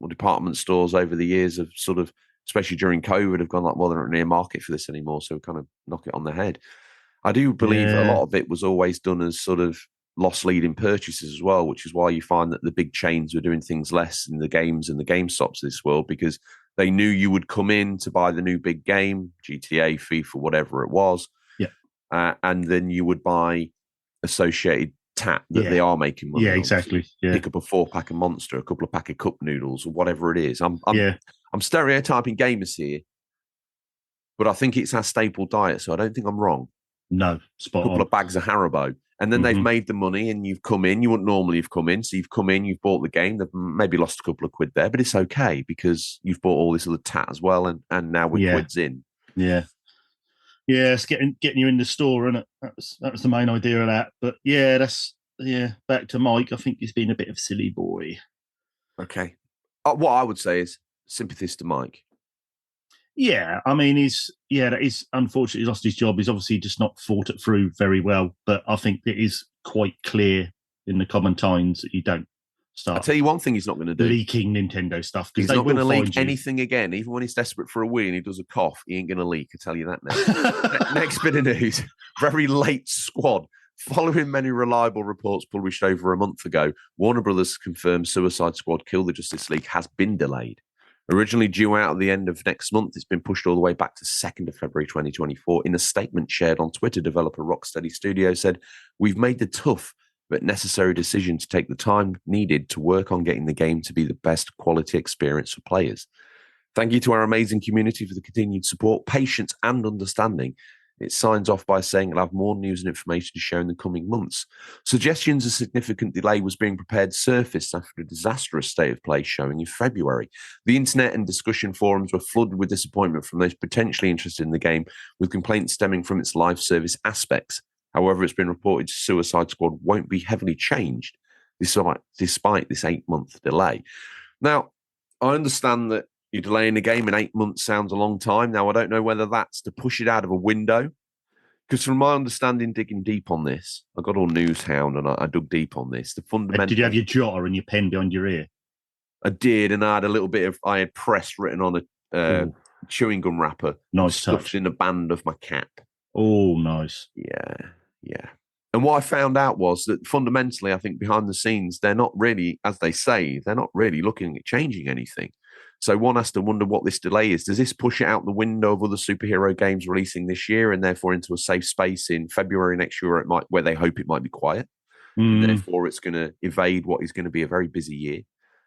or department stores over the years have sort of, especially during COVID, have gone like, well, they're not near market for this anymore, so we kind of knock it on the head. I do believe a lot of it was always done as sort of loss leading purchases as well, which is why you find that the big chains were doing things less in the games and the GameStops of this world, because they knew you would come in to buy the new big game, GTA, FIFA, whatever it was. Yeah. And then you would buy associated tat that they are making money. Yeah, exactly. Yeah. Pick up a 4-pack of Monster, a couple of pack of cup noodles, or whatever it is. I'm stereotyping gamers here, but I think it's our staple diet, so I don't think I'm wrong. No, spot on. A couple of bags of Haribo. And then they've made the money and you've come in. You wouldn't normally have come in. So you've come in, you've bought the game. They've maybe lost a couple of quid there, but it's okay because you've bought all this other tat as well. And now we're quid's in. Yeah. Yeah, it's getting you in the store, and that was the main idea of that. But back to Mike. I think he's been a bit of a silly boy. Okay. What I would say is sympathies to Mike. Yeah, I mean, that is unfortunately lost his job. He's obviously just not fought it through very well. But I think it is quite clear in the common times that you don't start. I'll tell you one thing he's not going to do. Leaking Nintendo stuff. He's not going to leak anything again. Even when he's desperate for a wee and he does a cough, he ain't going to leak. I tell you that now. Next bit of news. Very late squad. Following many reliable reports published over a month ago, Warner Brothers confirmed Suicide Squad Kill the Justice League has been delayed. Originally due out at the end of next month, it's been pushed all the way back to 2nd of February 2024. In a statement shared on Twitter, developer Rocksteady Studios said, "We've made the tough but necessary decision to take the time needed to work on getting the game to be the best quality experience for players. Thank you to our amazing community for the continued support, patience, and understanding. It signs off by saying it'll have more news and information to share in the coming months. Suggestions a significant delay was being prepared surfaced after a disastrous state of play showing in February. The internet and discussion forums were flooded with disappointment from those potentially interested in the game, with complaints stemming from its live service aspects. However, it's been reported Suicide Squad won't be heavily changed despite this 8-month delay. Now, I understand that you're delaying a game in 8 months sounds a long time. Now, I don't know whether that's to push it out of a window, because from my understanding, digging deep on this, I got all Newshound and I dug deep on this. The fundamental. Did you have your jotter and your pen behind your ear? I did, and I had a little bit of. I had press written on a chewing gum wrapper. Nice stuffed touch. in a band of my cap. Oh, nice. Yeah. And what I found out was that fundamentally, I think behind the scenes, they're not really, as they say, they're not really looking at changing anything. So one has to wonder what this delay is. Does this push it out the window of other superhero games releasing this year and therefore into a safe space in February next year where they hope it might be quiet? And therefore it's going to evade what is going to be a very busy year.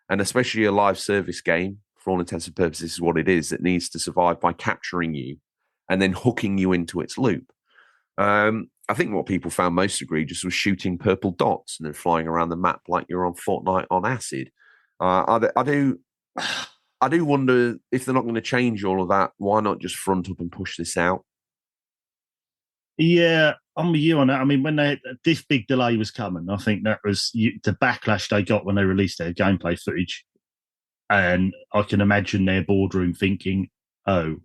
And especially a live service game, for all intents and purposes, is what it is, that needs to survive by capturing you and then hooking you into its loop. I think what people found most egregious was shooting purple dots and then flying around the map like you're on Fortnite on acid. I do wonder if they're not going to change all of that. Why not just front up and push this out? Yeah, I'm with you on that. I mean, when this big delay was coming, I think that was the backlash they got when they released their gameplay footage. And I can imagine their boardroom thinking, oh,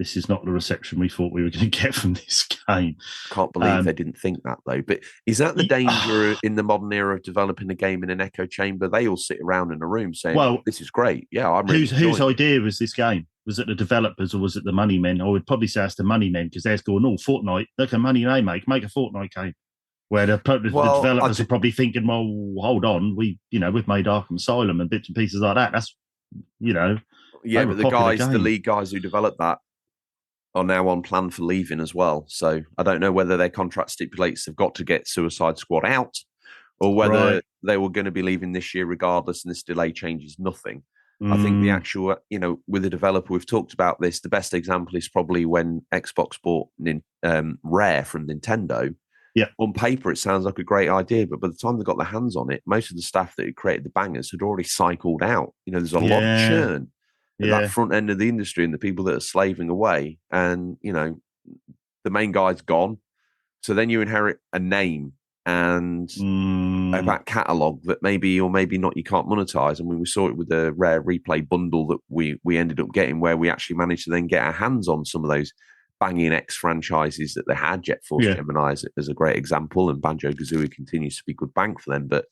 this is not the reception we thought we were going to get from this game. I can't believe they didn't think that, though. But is that the danger in the modern era of developing a game in an echo chamber? They all sit around in a room saying, well, this is great. Yeah, I'm really whose idea was this game? Was it the developers or was it the money men? I would probably say it's the money men, because they're going, oh, Fortnite, look at money they make a Fortnite game. Where the developers are probably thinking, well, hold on, we've made Arkham Asylum and bits and pieces like that. That's, Yeah, but the lead guys who developed that are now on plan for leaving as well. So I don't know whether their contract stipulates they've got to get Suicide Squad out or whether they were going to be leaving this year regardless and this delay changes nothing. I think the actual, with a developer, we've talked about this. The best example is probably when Xbox bought Rare from Nintendo. Yeah. On paper, it sounds like a great idea, but by the time they got their hands on it, most of the staff that had created the bangers had already cycled out. There's a lot of churn at that front end of the industry and the people that are slaving away. And, the main guy's gone. So then you inherit a name and a back catalogue that maybe or maybe not you can't monetize. And we saw it with the Rare Replay bundle that we ended up getting, where we actually managed to then get our hands on some of those banging X franchises that they had. Jet Force Gemini is a great example, and Banjo-Kazooie continues to be good bank for them. But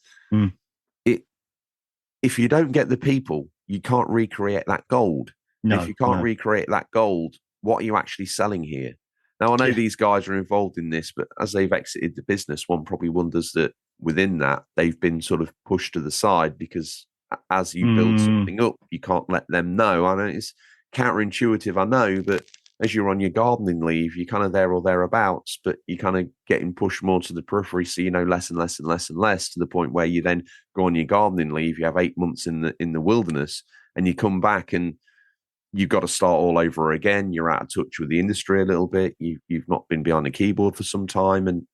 if you don't get the people, you can't recreate that gold. No, if you can't recreate that gold, what are you actually selling here? Now, I know these guys are involved in this, but as they've exited the business, one probably wonders that within that, they've been sort of pushed to the side, because as you build something up, you can't let them know. I know it's counterintuitive, I know, but as you're on your gardening leave, you're kind of there or thereabouts, but you're kind of getting pushed more to the periphery, so you know less and less and less and less, to the point where you then go on your gardening leave, you have 8 months in the wilderness, and you come back and you've got to start all over again. You're out of touch with the industry a little bit. You've not been behind the keyboard for some time, and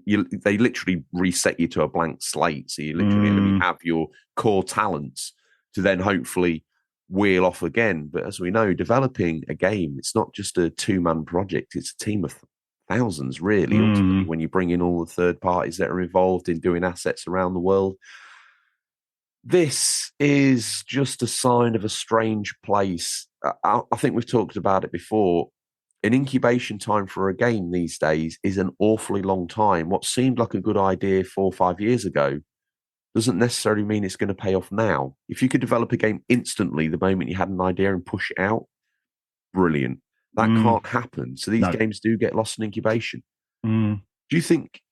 they literally reset you to a blank slate. So you literally only have your core talents to then hopefully wheel off again. But as we know, developing a game, it's not just a 2-man project. It's a team of thousands, really, ultimately, when you bring in all the third parties that are involved in doing assets around the world. This is just a sign of a strange place. I think we've talked about it before. An incubation time for a game these days is an awfully long time. What seemed like a good idea 4 or 5 years ago doesn't necessarily mean it's going to pay off now. If you could develop a game instantly the moment you had an idea and push it out, brilliant. That can't happen. So these games do get lost in incubation. Do you think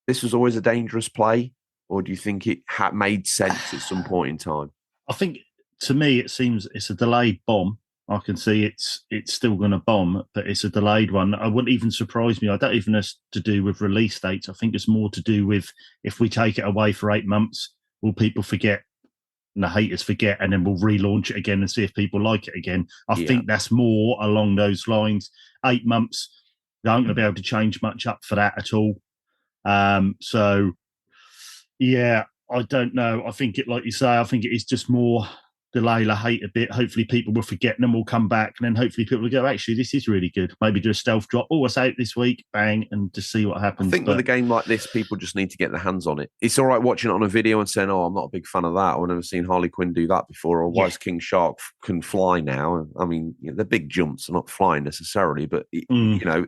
this was always a dangerous play, or do you think it made sense at some point in time? I think, to me, it seems it's a delayed bomb. I can see it's still going to bomb, but it's a delayed one. I wouldn't even surprise me. I don't even know it's to do with release dates. I think it's more to do with if we take it away for 8 months, will people forget and the haters forget, and then we'll relaunch it again and see if people like it again. I think that's more along those lines. 8 months, they aren't going to be able to change much up for that at all. So, yeah, I don't know. I think it, like you say, I think it is just more delay the hate a bit. Hopefully people will forget and then we'll come back, and then hopefully people will go, actually, this is really good. Maybe do a stealth drop. Oh, it's out this week, bang, and just see what happens. I think with a game like this, people just need to get their hands on it. It's all right watching it on a video and saying, oh, I'm not a big fan of that. I've never seen Harley Quinn do that before. Or why is King Shark can fly now? I mean, they're big jumps. They're not flying necessarily, but, it,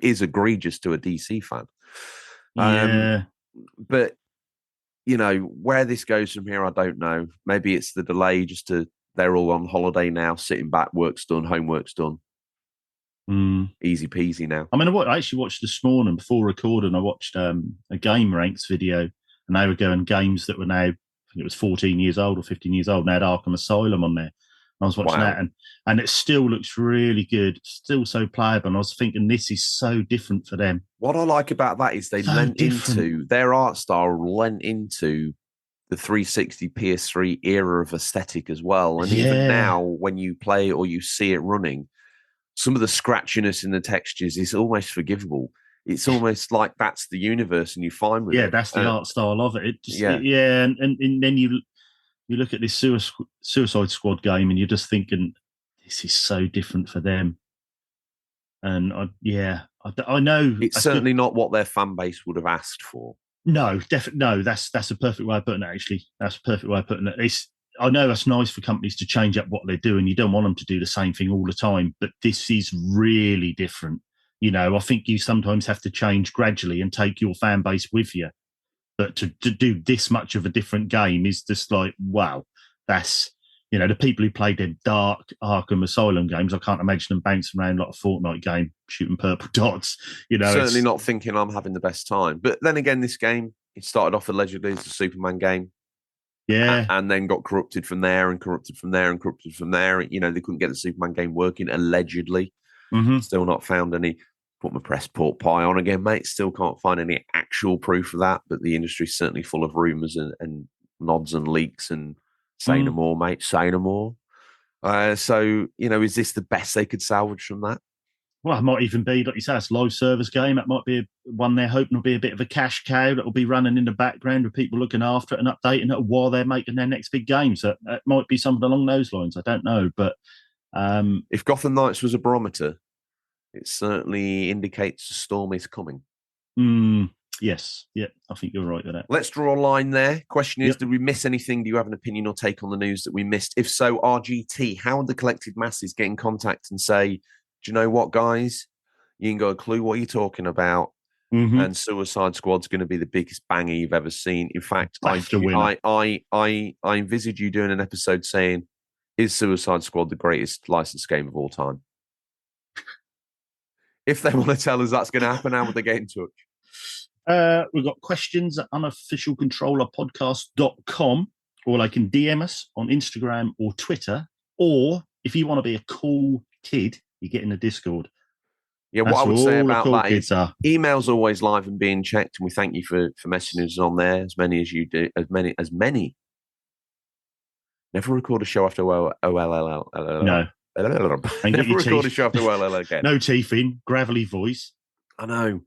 is egregious to a DC fan. But, where this goes from here, I don't know. Maybe it's the delay they're all on holiday now, sitting back, work's done, homework's done. Easy peasy now. I mean, I actually watched this morning before recording. I watched a Game Ranks video, and they were going games that were now, I think it was 14 years old or 15 years old, and they had Arkham Asylum on there. I was watching that, and it still looks really good, still so playable. And I was thinking, this is so different for them. What I like about that is their art style lent into the 360 PS3 era of aesthetic as well. And even now, when you play or you see it running, some of the scratchiness in the textures is almost forgivable. It's almost like that's the universe, and you find with it. Yeah, that's the art style of it. And then you look at this Suicide Squad game, and you're just thinking, this is so different for them. And I know it's certainly not what their fan base would have asked for. No, definitely no. That's a perfect way of putting it. Actually, that's a perfect way of putting it. I know that's nice for companies to change up what they're doing. You don't want them to do the same thing all the time, but this is really different. I think you sometimes have to change gradually and take your fan base with you. But to do this much of a different game is just like, wow, that's, the people who played their dark Arkham Asylum games, I can't imagine them bouncing around like a Fortnite game, shooting purple dots. Certainly not thinking I'm having the best time. But then again, this game, it started off allegedly as a Superman game. Yeah. And then got corrupted from there and corrupted from there and corrupted from there. They couldn't get the Superman game working, allegedly. Still not found any. Put my press pork pie on again, mate. Still can't find any actual proof of that, but the industry's certainly full of rumours and nods and leaks and say no more, mate. Say no more. So, is this the best they could salvage from that? Well, it might even be, like you say, it's a live service game. It might be one they're hoping will be a bit of a cash cow that will be running in the background with people looking after it and updating it while they're making their next big game. So it might be something along those lines. I don't know. But if Gotham Knights was a barometer, it certainly indicates a storm is coming. Yes. Yeah, I think you're right with that. Let's draw a line there. Question is, did we miss anything? Do you have an opinion or take on the news that we missed? If so, RGT, how would the collected masses get in contact and say, do you know what, guys? You ain't got a clue what you're talking about. And Suicide Squad's going to be the biggest banger you've ever seen. In fact, I envisage you doing an episode saying, is Suicide Squad the greatest licensed game of all time? If they want to tell us that's going to happen, how would they get in touch? We've got questions at unofficialcontrollerpodcast.com, or they can DM us on Instagram or Twitter. Or if you want to be a cool kid, you get in the Discord. Yeah, what I would say about that is emails always live and being checked, and we thank you for messaging us on there, as many as you do, as many. Never record a show after OLL. No. Never record a show after OLL again. No teeth in, gravelly voice. I know.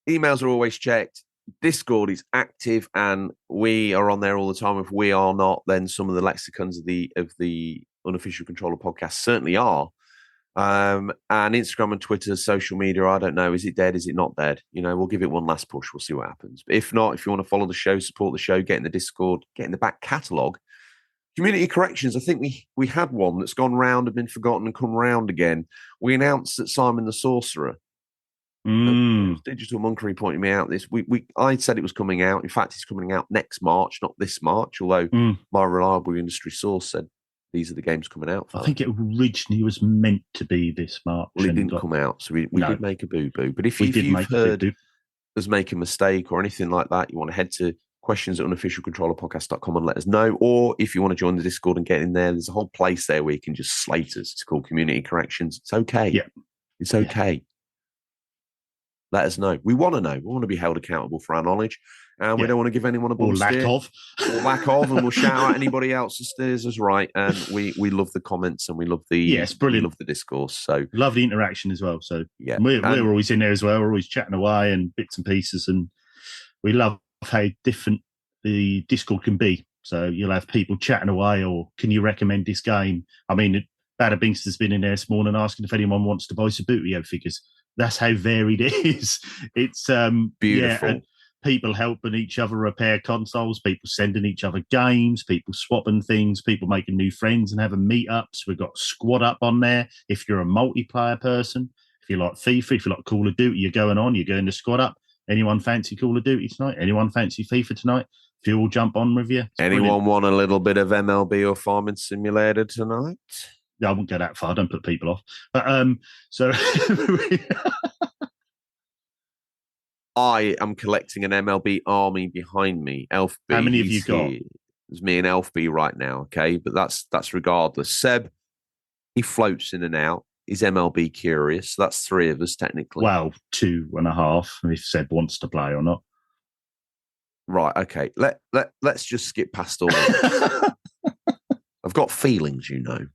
Emails are always checked. Discord is active, and we are on there all the time. If we are not, then some of the lexicons of the Unofficial Controller podcast certainly are. And Instagram and Twitter, social media, I don't know. Is it dead? Is it not dead? We'll give it one last push. We'll see what happens. But if not, if you want to follow the show, support the show, get in the Discord, get in the back catalogue. Community corrections, I think we had one that's gone round and been forgotten and come round again. We announced that Simon the Sorcerer, Digital Monkery pointed me out this. I said it was coming out. In fact, it's coming out next March, not this March, although my reliable industry source said these are the games coming out. I think it originally was meant to be this March. Well, it didn't come out, so we did make a boo-boo. But if you've heard us make a mistake or anything like that, you want to head to questions at unofficialcontrollerpodcast.com and let us know. Or if you want to join the Discord and get in there's a whole place there where you can just slate us. It's called Community Corrections. It's okay. Yeah. It's okay. Let us know. We want to know. We want to be held accountable for our knowledge. And we don't want to give anyone a bum steer. Or lack of. And we'll shout out anybody else who steers us right. And we love the comments and we love the it's brilliant. We love the discourse. So love the interaction as well. So yeah, we're always in there as well. We're always chatting away and bits and pieces. And we love how different the Discord can be. So you'll have people chatting away, or can you recommend this game? I mean, Bada Binks has been in there this morning asking if anyone wants to buy Subbuteo figures. That's how varied it is. It's beautiful. Yeah, people helping each other repair consoles, people sending each other games, people swapping things, people making new friends and having meetups. We've got Squad Up on there. If you're a multiplayer person, if you like FIFA, if you like Call of Duty, you're going to Squad Up. Anyone fancy Call of Duty tonight? Anyone fancy FIFA tonight? If you all jump on with you. Anyone want a little bit of MLB or Farming Simulator tonight? I wouldn't go that far. Don't put people off. But so I am collecting an MLB army behind me. Elf B. How many have you got? It's me and Elf B right now. Okay, but that's regardless. Seb, he floats in and out. He's MLB curious. So that's 3 of us technically. Well, 2.5 if Seb wants to play or not. Right. Okay. Let's just skip past all of this. I've got feelings, you know.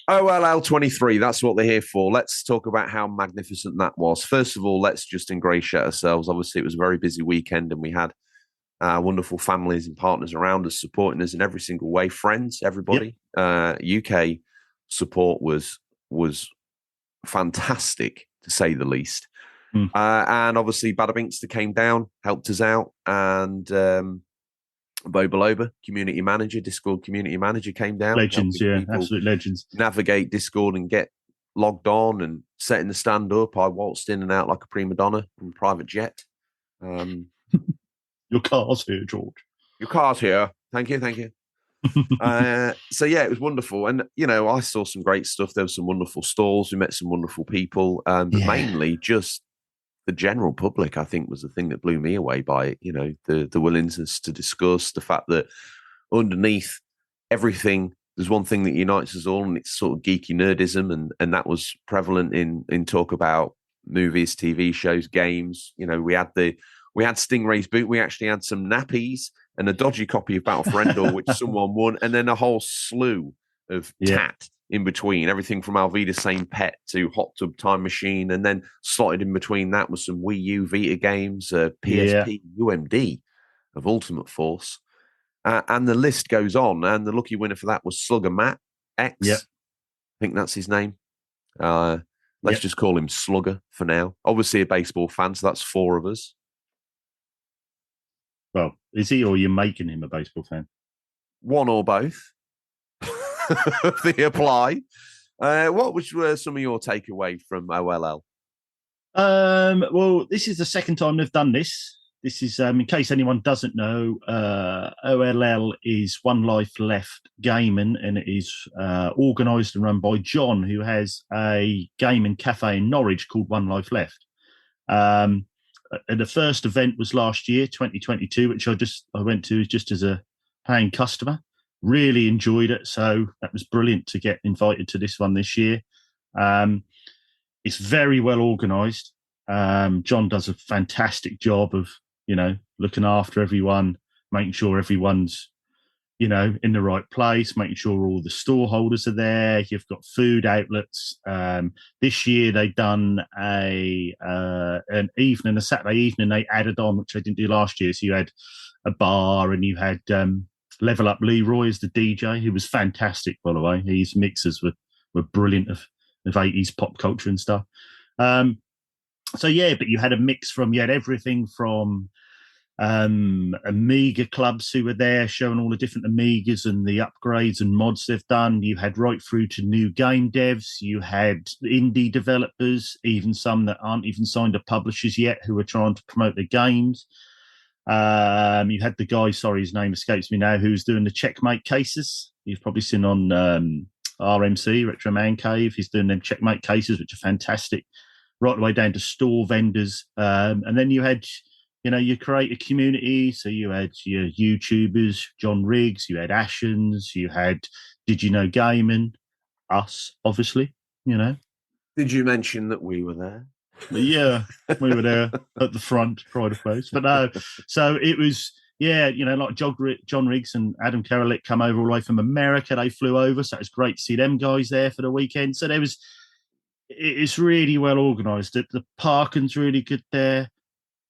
OLL 23, that's what they're here for. Let's talk about how magnificent that was. First of all, let's just ingratiate ourselves. Obviously, it was a very busy weekend and we had wonderful families and partners around us supporting us in every single way. Friends, everybody. Yep. UK support was fantastic, to say the least. And obviously, Bada Binkster came down, helped us out, and Bobaloba, community manager, Discord community manager, came down. Legends, yeah, absolute legends. Navigate Discord and get logged on and setting the stand up. I waltzed in and out like a prima donna in a private jet. Your car's here, George. Your car's here. Thank you. So yeah, it was wonderful. And, you know, I saw some great stuff. There were some wonderful stalls. We met some wonderful people. But mainly just the general public, I think, was the thing that blew me away by it. You know, the willingness to discuss, the fact that underneath everything, there's one thing that unites us all, and it's sort of geeky nerdism. And that was prevalent in talk about movies, TV shows, games. You know, we had Stingray's boot. We actually had some nappies and a dodgy copy of Battle for Endor, which someone won, and then a whole slew of tat in between. Everything from Alvida Same Pet to Hot Tub Time Machine, and then slotted in between that was some Wii U Vita games, PSP UMD of Ultimate Force, and the list goes on. And the lucky winner for that was Slugger Matt X. Yep. I think that's his name. Let's just call him Slugger for now. Obviously a baseball fan, so that's 4 of us. Well, is he, or are you making him a baseball fan? One or both. They apply. What was some of your takeaway from OLL? Well, this is the second time they've done this. This is, in case anyone doesn't know, OLL is One Life Left Gaming, and it is organised and run by John, who has a gaming cafe in Norwich called One Life Left. And the first event was last year, 2022, which I went to just as a paying customer. Really enjoyed it. So that was brilliant to get invited to this one this year. It's very well organised. John does a fantastic job of, you know, looking after everyone, making sure everyone's, you know, in the right place, making sure all the store holders are there. You've got food outlets. This year they've done a Saturday evening they added on, which they didn't do last year. So you had a bar and you had Level Up Leroy as the DJ, who was fantastic, by the way. His mixers were brilliant of 80s pop culture and stuff. So yeah, but you had everything from Amiga clubs who were there showing all the different Amigas and the upgrades and mods they've done. You had right through to new game devs. You had indie developers, even some that aren't even signed to publishers yet, who are trying to promote their games. You had the guy, sorry, his name escapes me now, who's doing the Checkmate cases. You've probably seen on RMC, Retro Man Cave. He's doing them Checkmate cases, which are fantastic, right the way down to store vendors. And then you had you create a community. So you had your YouTubers, John Riggs, you had Ashens, you had Did You Know Gaming, us, obviously, Did you mention that we were there? Yeah, we were there at the front, pride of place. But no, so it was, like John Riggs and Adam Keralick come over all the way from America. They flew over, so it was great to see them guys there for the weekend. So it's really well organised. The parking's really good there.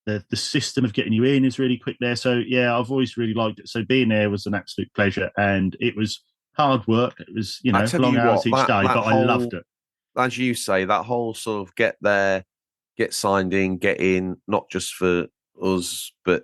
The system of getting you in is really quick there. So, yeah, I've always really liked it. So being there was an absolute pleasure. And it was hard work. It was, long hours each day, but I loved it. As you say, that whole sort of get there, get signed in, get in, not just for us, but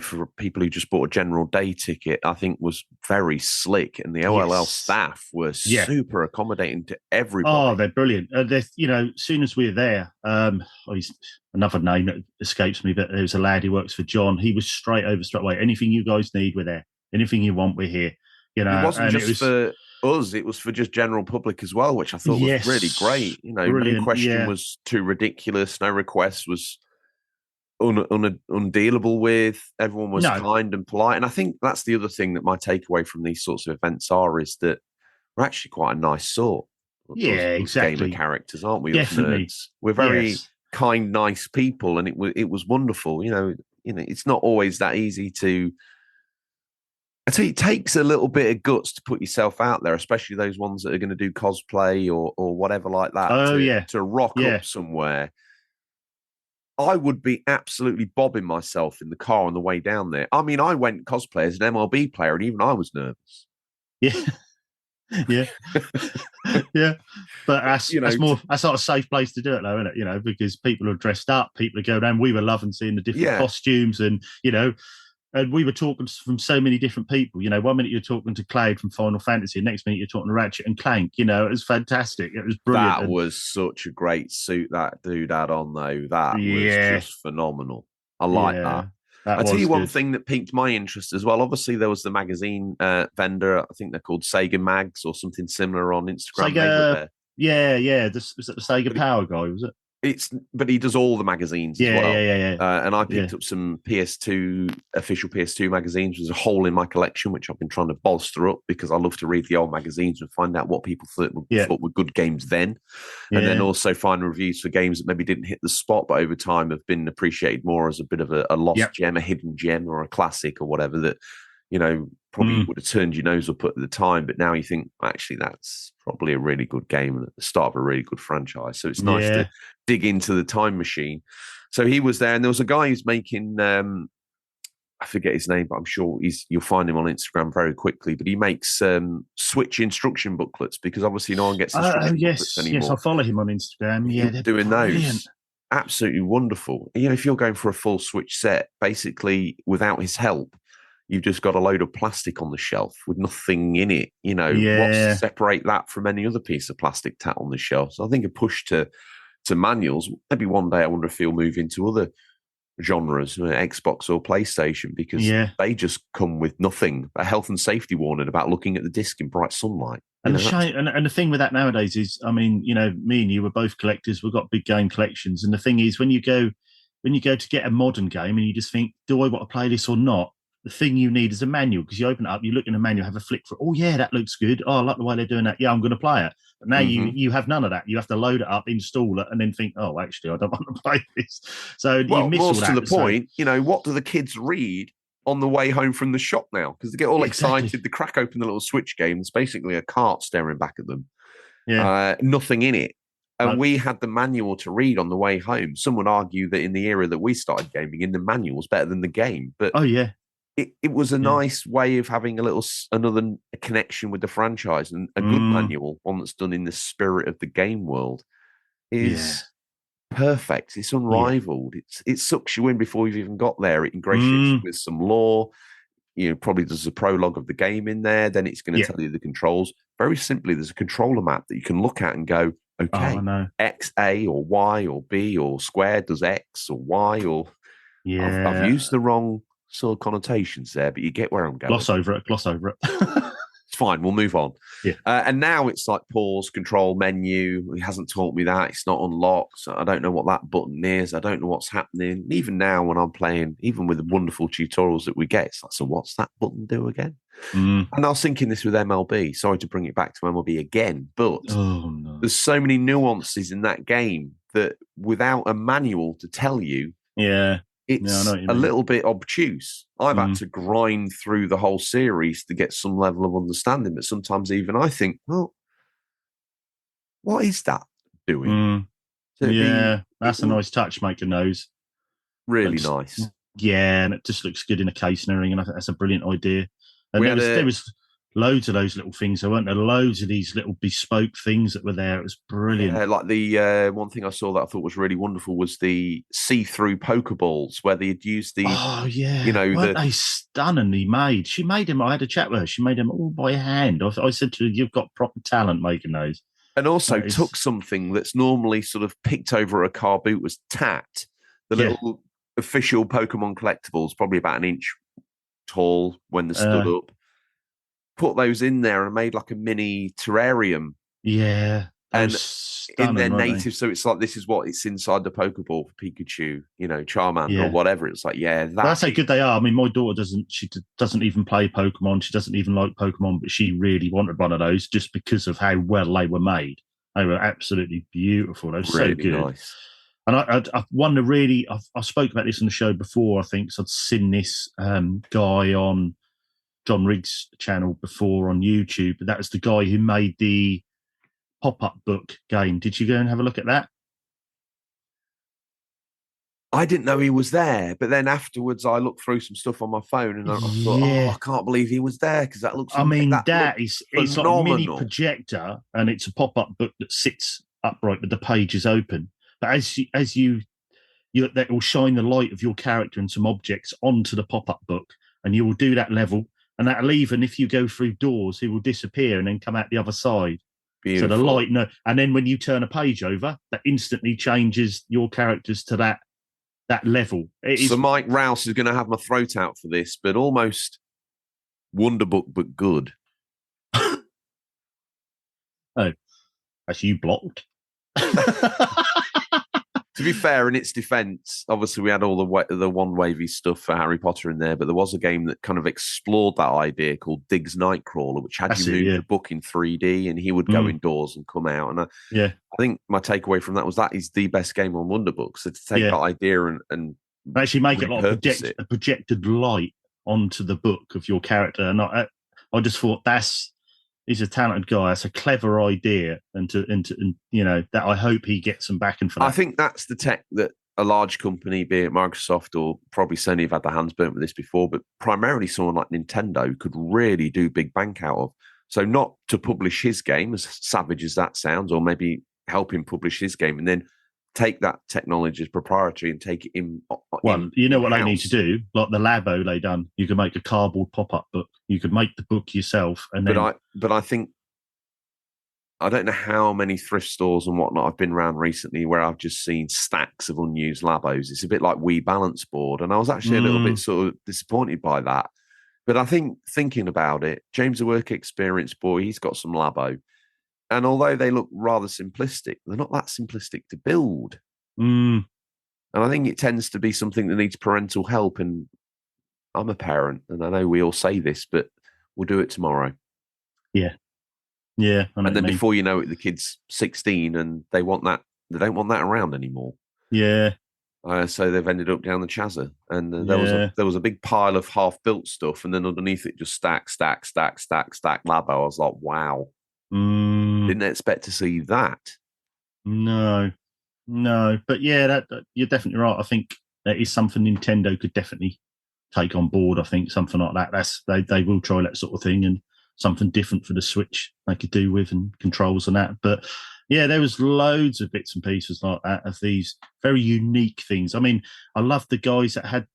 for people who just bought a general day ticket, I think was very slick. And the OLL staff were super accommodating to everybody. Oh, they're brilliant. As soon as we were there, another name that escapes me, but there was a lad who works for John. He was straight away. Anything you guys need, we're there. Anything you want, we're here. It wasn't just for us, it was for just general public as well, which I thought was really great. No question was too ridiculous. No request was undealable with. Everyone was kind and polite. And I think that's the other thing that my takeaway from these sorts of events is that we're actually quite a nice sort. Exactly. Gamer characters, aren't we? Definitely. Nerds? We're very kind, nice people, and it was wonderful. It's not always that easy to. I tell you, it takes a little bit of guts to put yourself out there, especially those ones that are going to do cosplay or whatever like that. To rock up somewhere. I would be absolutely bobbing myself in the car on the way down there. I mean, I went cosplay as an MLB player, and even I was nervous. Yeah, yeah. But that's not a safe place to do it, though, isn't it? Because people are dressed up, people are going around. We were loving seeing the different costumes, and and we were talking from so many different people. 1 minute you're talking to Cloud from Final Fantasy, and next minute you're talking to Ratchet and Clank. It was fantastic. It was brilliant. That was such a great suit that dude had on, though. That was just phenomenal. I like that. I'll tell you one thing that piqued my interest as well. Obviously, there was the magazine vendor. I think they're called Sega Mags or something similar on Instagram. Sega, was it the Sega Power guy, was it? But he does all the magazines as well. Yeah. And I picked up some official PS2 magazines. There's a hole in my collection, which I've been trying to bolster up because I love to read the old magazines and find out what people thought were good games then. And then also find reviews for games that maybe didn't hit the spot, but over time have been appreciated more as a bit of a lost gem, a hidden gem or a classic or whatever that, probably would have turned your nose up at the time. But now you think, actually, that's probably a really good game and at the start of a really good franchise. So it's nice to dig into the time machine. So he was there, and there was a guy who's making, I forget his name, but I'm sure you'll find him on Instagram very quickly. But he makes Switch instruction booklets because obviously no one gets instruction booklets anymore. Yes, I follow him on Instagram. Yeah, they're doing brilliant. Those. Absolutely wonderful. If you're going for a full Switch set, basically without his help, you've just got a load of plastic on the shelf with nothing in it. What's to separate that from any other piece of plastic tat on the shelf? So I think a push to manuals, maybe one day I wonder if he'll move into other genres, Xbox or PlayStation, because they just come with nothing, a health and safety warning about looking at the disc in bright sunlight. And the thing with that nowadays is, I mean, me and you were both collectors. We've got big game collections. And the thing is, when you go to get a modern game and you just think, do I want to play this or not? The thing you need is a manual, because you open it up, you look in the manual, have a flick for, oh yeah, that looks good. Oh, I like the way they're doing that. Yeah, I'm going to play it. But now you have none of that. You have to load it up, install it, and then think, oh, actually, I don't want to play this. So you miss all that. To the point, what do the kids read on the way home from the shop now? Because they get all excited. They crack open the little Switch game. It's basically a cart staring back at them. Yeah, nothing in it. And we had the manual to read on the way home. Some would argue that in the era that we started gaming, in the manual was better than the game. But it was a nice way of having another connection with the franchise, and a good manual, one that's done in the spirit of the game world, is perfect. It's unrivaled. It sucks you in before you've even got there. It ingratiates you with some lore. Probably there's a prologue of the game in there. Then it's going to tell you the controls. Very simply, there's a controller map that you can look at and go, okay, X, A, or Y, or B, or square does X, or Y, or I've used the wrong sort of connotations there, but you get where I'm going. Gloss over it. It's fine. We'll move on. Yeah. And now it's like pause, control, menu. He hasn't taught me that. It's not unlocked. So I don't know what that button is. I don't know what's happening. Even now when I'm playing, even with the wonderful tutorials that we get, it's like, so what's that button do again? And I was thinking this with MLB. Sorry to bring it back to MLB again, but there's so many nuances in that game that without a manual to tell you, it's a little bit obtuse. I've had to grind through the whole series to get some level of understanding, but sometimes even I think, well, what is that doing? That's a nice touch, making those. Really nice. Yeah, and it just looks good in a case and everything, and I think that's a brilliant idea. And there was loads of those little things. There weren't there loads of these little bespoke things that were there. It was brilliant. Yeah, like the one thing I saw that I thought was really wonderful was the see-through Pokeballs, where they'd use the weren't they stunningly made? She made them. I had a chat with her. She made them all by hand. I said to her, "You've got proper talent making those." And also took something that's normally sort of picked over a car boot was tapped. The little official Pokemon collectibles, probably about an inch tall when they stood up. Put those in there and made like a mini terrarium. Yeah. And in their native, so it's like this is what it's inside the Pokeball for Pikachu, Charmander or whatever. It's like, that's how good they are. I mean, my daughter doesn't even play Pokemon. She doesn't even like Pokemon, but she really wanted one of those just because of how well they were made. They were absolutely beautiful. They were really so good. Nice. And I wonder really, I spoke about this on the show before, I think, so I'd seen this guy on John Riggs' channel before on YouTube, but that was the guy who made the pop-up book game. Did you go and have a look at that? I didn't know he was there, but then afterwards I looked through some stuff on my phone and I thought, I can't believe he was there because that looks. It's like a mini projector and it's a pop-up book that sits upright with the pages open. But as you that will shine the light of your character and some objects onto the pop-up book, and you will do that level, and that'll even if you go through doors, it will disappear and then come out the other side. Beautiful. So the light, and then when you turn a page over, that instantly changes your characters to that level. So Mike Rouse is going to have my throat out for this, but almost Wonderbook, but good. Oh, that's you blocked. To be fair, in its defence, obviously we had all the one-wavy stuff for Harry Potter in there, but there was a game that kind of explored that idea called Diggs Nightcrawler, which had you move the book in 3D, and he would go indoors and come out. And I think my takeaway from that is the best game on Wonderbook. So to take that idea and actually make it like a projected light onto the book of your character, and I just thought he's a talented guy. That's a clever idea, and that I hope he gets some backing for that. I think that's the tech that a large company, be it Microsoft or probably Sony, have had their hands burnt with this before, but primarily someone like Nintendo could really do big bank out of. So not to publish his game, as savage as that sounds, or maybe help him publish his game, and then take that technology as proprietary and take it in. Well, you know what they need to do, like the Labo they done. You can make a cardboard pop-up book. You could make the book yourself, and then. But I think I don't know how many thrift stores and whatnot I've been around recently where I've just seen stacks of unused Labos. It's a bit like Wii Balance Board, and I was actually a little bit sort of disappointed by that. But I think thinking about it, James, a work experience boy, he's got some Labo. And although they look rather simplistic, they're not that simplistic to build. And I think it tends to be something that needs parental help. And I'm a parent, and I know we all say this, but we'll do it tomorrow. Yeah. Yeah. And then before you know it, the kid's 16 and they don't want that around anymore. Yeah. So they've ended up down the Chazza. And there was a big pile of half-built stuff, and then underneath it just stack Labo. I was like, wow. Didn't expect to see that. No, but that you're definitely right. I think that is something Nintendo could definitely take on board. I think something like that. They will try that sort of thing, and something different for the Switch they could do with and controls and that. But there was loads of bits and pieces like that of these very unique things. I mean, I love the guys that had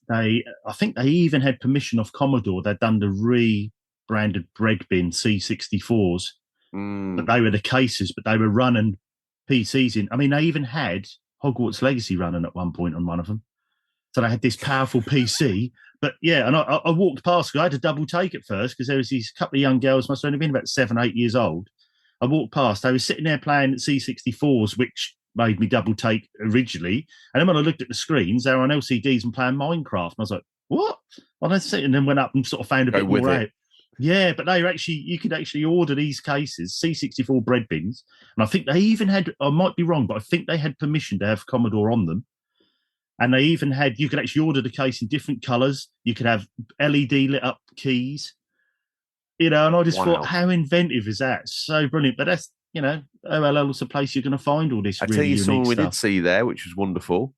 I think they even had permission off Commodore. They'd done the branded bread bin C64s, but they were the cases, but they were running PCs in. I mean, they even had Hogwarts Legacy running at one point on one of them. So they had this powerful PC. But yeah, and I walked past. I had to double take at first because there was these couple of young girls, must have only been about 7, 8 years old. I walked past. They were sitting there playing C64s, which made me double take originally. And then when I looked at the screens, they were on LCDs and playing Minecraft. And I was like, what? Well, I sit and then went up and sort of found a bit more out. Yeah, but you could actually order these cases, C64 bread bins. And I think they even had, I might be wrong, but I think they had permission to have Commodore on them. And they even had, you could actually order the case in different colours. You could have LED lit up keys, and I just thought, how inventive is that? So brilliant. But that's, OLL is a place you're going to find all this really unique stuff. I tell you something we did see there, which was wonderful.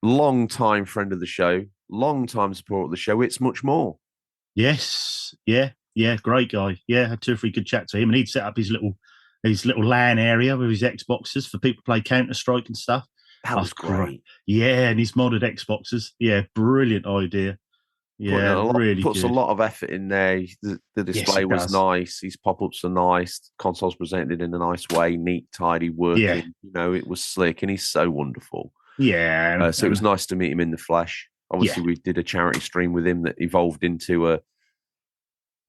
Long time friend of the show, long time support of the show. It's Much More. Yes. Yeah. Great guy. Yeah. Had 2 or 3 good chats to him. And he'd set up his little LAN area with his Xboxes for people to play Counter-Strike and stuff. That was great. Yeah, and his modded Xboxes. Yeah, brilliant idea. Yeah, really puts good. a lot of effort in there. The display was nice. His pop-ups are nice. Consoles presented in a nice way, neat, tidy, working. Yeah. It was slick, and he's so wonderful. Yeah. So it was nice to meet him in the flesh. Obviously, we did a charity stream with him that evolved into a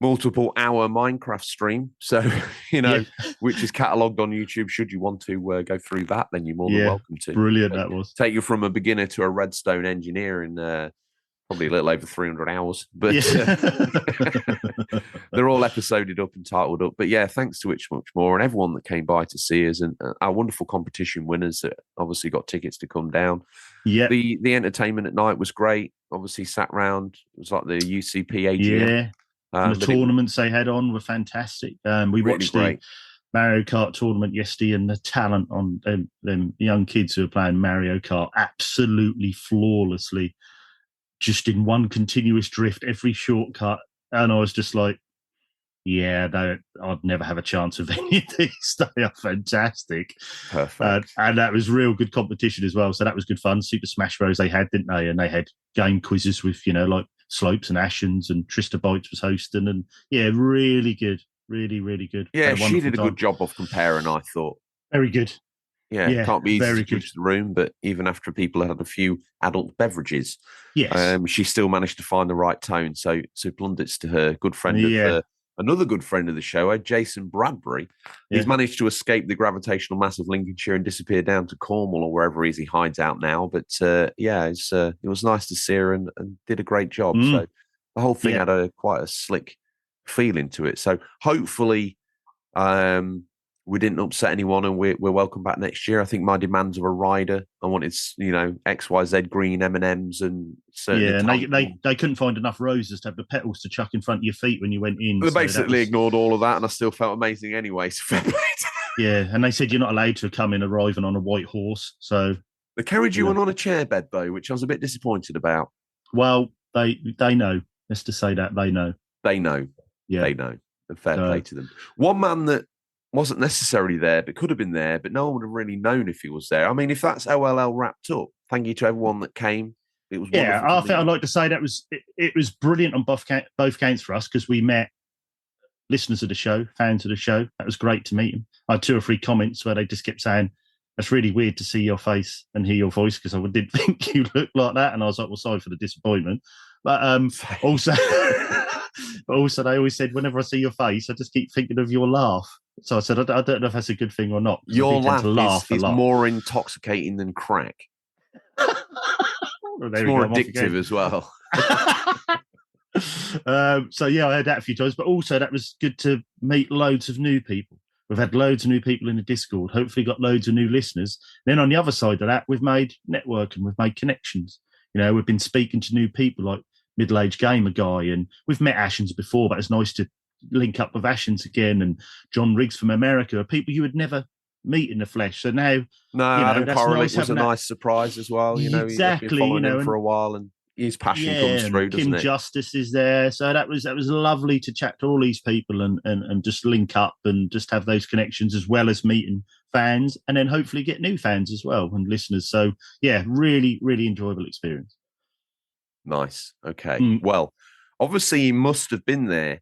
multiple-hour Minecraft stream. So, which is catalogued on YouTube. Should you want to go through that, then you're more than welcome to. Brilliant, that was. Take you from a beginner to a redstone engineer in probably a little over 300 hours. But they're all episoded up and titled up. But yeah, thanks to Much More and everyone that came by to see us and our wonderful competition winners that obviously got tickets to come down. Yeah. The entertainment at night was great. Obviously sat round. It was like the UCP AGM. Yeah. And the tournaments they had on were fantastic. We watched the Mario Kart tournament yesterday, and the talent on them young kids who are playing Mario Kart absolutely flawlessly, just in one continuous drift, every shortcut. And I was just like, I'd never have a chance of any of these. They are fantastic. Perfect. And that was real good competition as well. So that was good fun. Super Smash Bros. They had, didn't they? And they had game quizzes with, like Slopes and Ashens, and Trista Bites was hosting. And really good. Really, really good. Yeah, she did a good job of comparing, I thought. Very good. Yeah, can't be easy to judge the room, but even after people had a few adult beverages, she still managed to find the right tone. So plaudits to her. Good friend of another good friend of the show, Jason Bradbury. He's managed to escape the gravitational mass of Lincolnshire and disappear down to Cornwall or wherever he hides out now. But it was nice to see her and did a great job. So the whole thing had quite a slick feeling to it. So hopefully we didn't upset anyone, and we're welcome back next year. I think my demands of a rider, I wanted, XYZ green M&Ms and and they couldn't find enough roses to have the petals to chuck in front of your feet when you went in. They basically ignored all of that, and I still felt amazing anyway. So fair play to them. And they said you're not allowed to come in arriving on a white horse. So they carried you on a chair bed though, which I was a bit disappointed about. Well, they know. Let's just say that they know. They know. Yeah, they know. And fair play to them. One man that wasn't necessarily there, but could have been there, but no one would have really known if he was there. I mean, if that's OLL wrapped up, thank you to everyone that came. It was I think I'd like to say that it was brilliant on both counts for us, because we met listeners of the show, fans of the show. That was great to meet them. I had 2 or 3 comments where they just kept saying, "That's really weird to see your face and hear your voice, because I didn't think you looked like that." And I was like, well, sorry for the disappointment. But also, they always said, whenever I see your face, I just keep thinking of your laugh. So I said, I don't know if that's a good thing or not. Your laugh is more intoxicating than crack. It's more addictive as well. I had that a few times, but also that was good to meet loads of new people. We've had loads of new people in the Discord, hopefully got loads of new listeners. Then on the other side of that, we've made networking, we've made connections. We've been speaking to new people like Middle-Aged Gamer Guy, and we've met Ashens before, but it's nice to link up with Ashens again, and John Riggs from America are people you would never meet in the flesh. So now, Adam Correlate was a nice surprise as well. Exactly. He's been following him for a while, and his passion comes through, doesn't Kim it? Justice is there, so that was lovely to chat to all these people and just link up and just have those connections, as well as meeting fans, and then hopefully get new fans as well and listeners. So really, really enjoyable experience. Nice. Okay. Well, obviously he must have been there,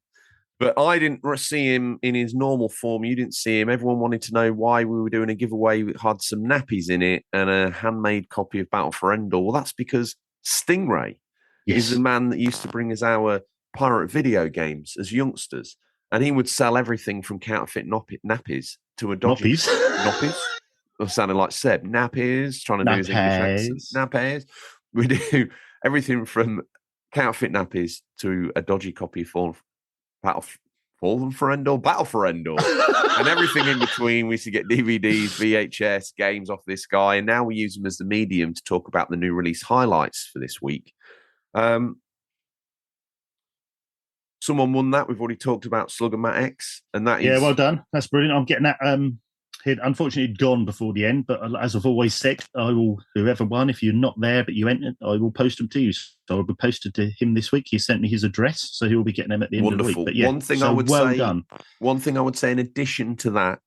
but I didn't see him in his normal form. You didn't see him. Everyone wanted to know why we were doing a giveaway that had some nappies in it and a handmade copy of Battle for Endor. Well, that's because Stingray is the man that used to bring us our pirate video games as youngsters, and he would sell everything from counterfeit nappies to a dodgy nappies. I'm sounding like Seb. Nappies, trying to do his English accent. Nappies. We do everything from counterfeit nappies to a dodgy copy for Battle for Endor, Battle for Endor, and everything in between. We used to get DVDs, VHS, games off this guy, and now we use them as the medium to talk about the new release highlights for this week. Someone won that. We've already talked about Slugger Matt X, and that is well done. That's brilliant. I'm getting that. Unfortunately, gone before the end, but as I've always said, I will. Whoever won, if you're not there but you entered, I will post them to you. So I will be posted to him this week. He sent me his address, so he will be getting them at the end of the week. But yeah, one thing I would say, in addition to that,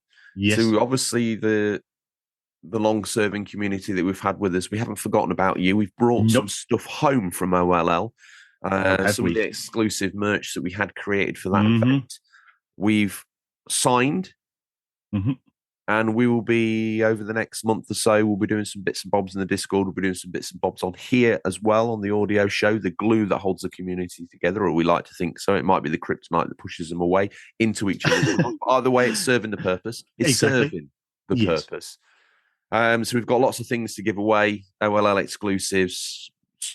to obviously the long-serving community that we've had with us, we haven't forgotten about you. We've brought some stuff home from OLL. Some of the exclusive merch that we had created for that event. We've signed, and we will be, over the next month or so, we'll be doing some bits and bobs in the Discord. We'll be doing some bits and bobs on here as well, on the audio show, the glue that holds the community together, or we like to think so. It might be the kryptonite that pushes them away into each other. Either way, it's serving the purpose. It's serving the purpose. So we've got lots of things to give away, OLL exclusives,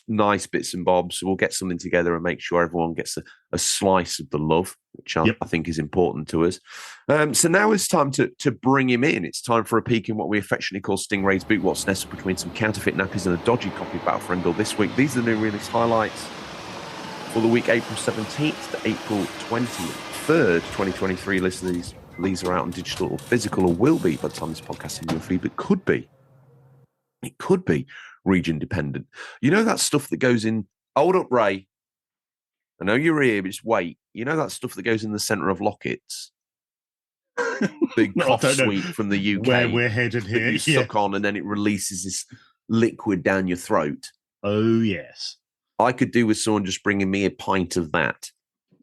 nice bits and bobs. So we'll get something together and make sure everyone gets a slice of the love, which I think is important to us. So now it's time to bring him in. It's time for a peek in what we affectionately call Stingray's boot, what's nestled between some counterfeit nappies and a dodgy copy of Battle for Endor this week. These are the new release highlights for the week April 17th to April 23rd, 2023. Listeners, these are out on digital or physical, or will be by the time this podcast is in your feed, but could be. It could be region dependent. You know that stuff that goes in. Hold up, Ray. I know you're here, but just wait. You know that stuff that goes in the centre of lockets? The cough sweet from the UK. Where we're headed here. You suck on, and then it releases this liquid down your throat. Oh, yes. I could do with someone just bringing me a pint of that.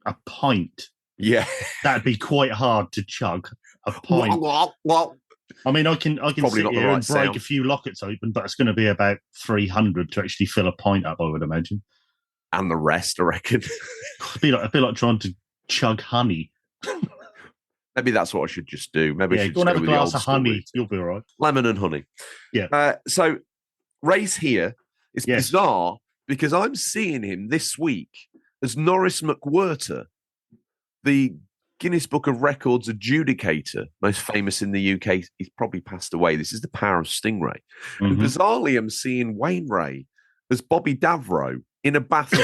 A pint? Yeah. That'd be quite hard to chug. A pint. What? I mean, I can Probably sit here and break a few lockets open, but it's going to be about 300 to actually fill a pint up, I would imagine. And the rest, I reckon. It'd be like trying to chug honey. Maybe that's what I should just do. Maybe I should go and just have a glass of honey. You'll be all right. Lemon and honey. Yeah. So Ray's here. It's bizarre because I'm seeing him this week as Norris McWhirter, the Guinness Book of Records adjudicator, most famous in the UK. He's probably passed away. This is the power of Stingray. And bizarrely, I'm seeing Wayne Ray as Bobby Davro in a bath of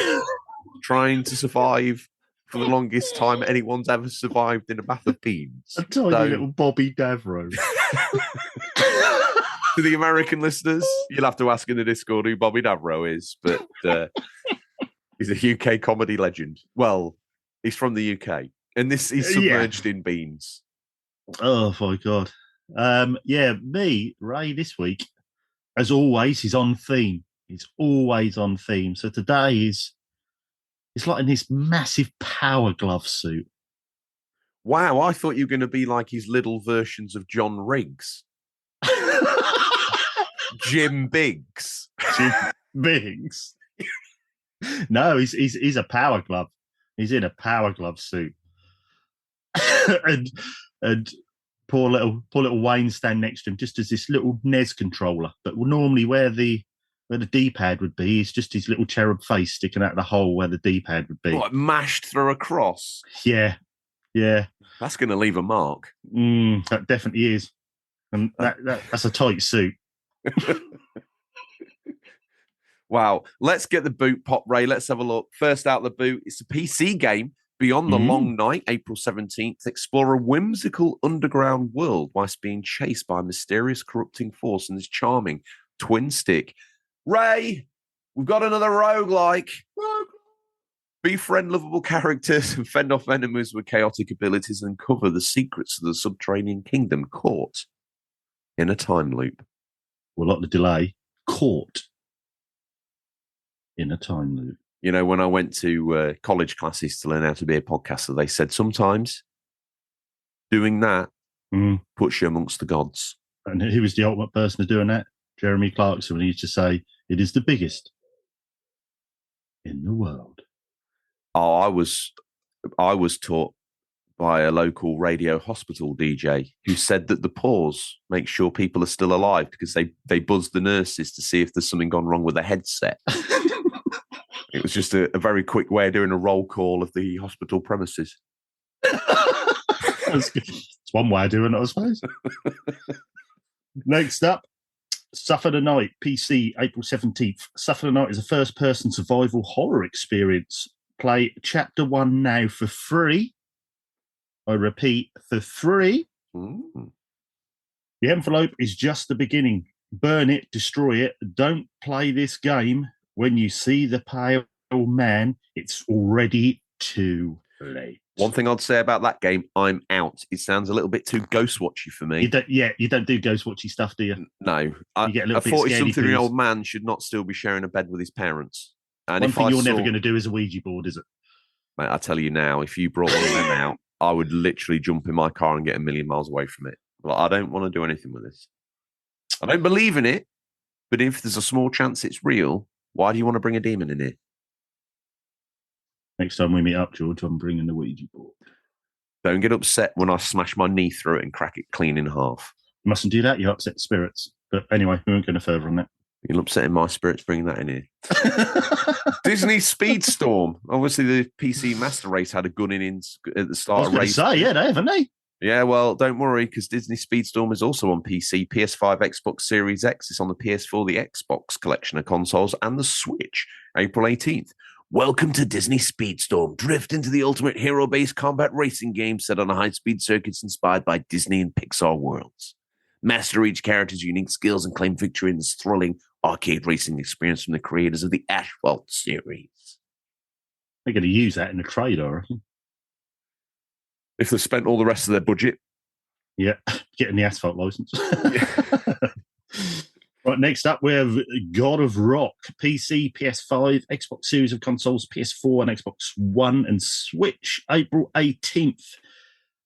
trying to survive for the longest time anyone's ever survived in a bath of beans. A tiny little Bobby Davro. To the American listeners, you'll have to ask in the Discord who Bobby Davro is, but he's a UK comedy legend. Well, he's from the UK. And this is submerged in beans. Oh, my God. Me, Ray, this week, as always, he's on theme. He's always on theme. So today it's like in this massive power glove suit. Wow, I thought you were going to be like his little versions of John Riggs. Jim Biggs. Jim Biggs. No, he's a power glove. He's in a power glove suit. and poor little Wayne stand next to him just as this little NES controller, but normally where the D-pad would be is just his little cherub face sticking out the hole where the D-pad would be. Like mashed through a cross. Yeah. That's going to leave a mark. That definitely is. And that's a tight suit. Wow. Let's get the boot pop, Ray. Let's have a look. First out the boot, it's a PC game. Beyond the Long Night, April 17th, explore a whimsical underground world whilst being chased by a mysterious corrupting force and this charming twin stick. Ray, we've got another roguelike. Befriend lovable characters and fend off enemies with chaotic abilities and uncover the secrets of the subterranean kingdom caught in a time loop. Well, not the delay. Caught in a time loop. You know, when I went to college classes to learn how to be a podcaster, they said sometimes doing that puts you amongst the gods. And who was the ultimate person of doing that? Jeremy Clarkson, when he used to say, it is the biggest in the world. Oh, I was taught by a local radio hospital DJ who said that the pause makes sure people are still alive because they buzz the nurses to see if there's something gone wrong with the headset. It was just a very quick way of doing a roll call of the hospital premises. It's one way of doing it, I suppose. Next up, Suffer the Night, PC, April 17th. Suffer the Night is a first-person survival horror experience. Play Chapter 1 now for free. I repeat, for free. Mm. The envelope is just the beginning. Burn it, destroy it. Don't play this game. When you see the pale man, it's already too late. One thing I'd say about that game, I'm out. It sounds a little bit too Ghostwatchy for me. You don't do Ghostwatchy stuff, do you? No. You get a little a bit 40-something-year-old man should not still be sharing a bed with his parents. And One thing you're never going to do is a Ouija board, is it? Mate, I tell you now, if you brought one of them out, I would literally jump in my car and get a million miles away from it. But I don't want to do anything with this. I don't believe in it, but if there's a small chance it's real, why do you want to bring a demon in here? Next time we meet up, George, I'm bringing the Ouija board. Don't get upset when I smash my knee through it and crack it clean in half. You mustn't do that. You upset spirits. But anyway, we won't go any further on that. You're upsetting my spirits bringing that in here. Disney Speedstorm. Obviously, the PC Master Race had a gun in at the start of race. They haven't they? Yeah, well, don't worry, because Disney Speedstorm is also on PC, PS5, Xbox Series X. It's on the PS4, the Xbox collection of consoles, and the Switch, April 18th. Welcome to Disney Speedstorm. Drift into the ultimate hero-based combat racing game set on a high-speed circuits inspired by Disney and Pixar worlds. Master each character's unique skills and claim victory in this thrilling arcade racing experience from the creators of the Asphalt series. They're going to use that in the trade, I reckon. If they've spent all the rest of their budget. Yeah, getting the Asphalt license. Right, next up, we have God of Rock, PC, PS5, Xbox Series of Consoles, PS4 and Xbox One and Switch, April 18th.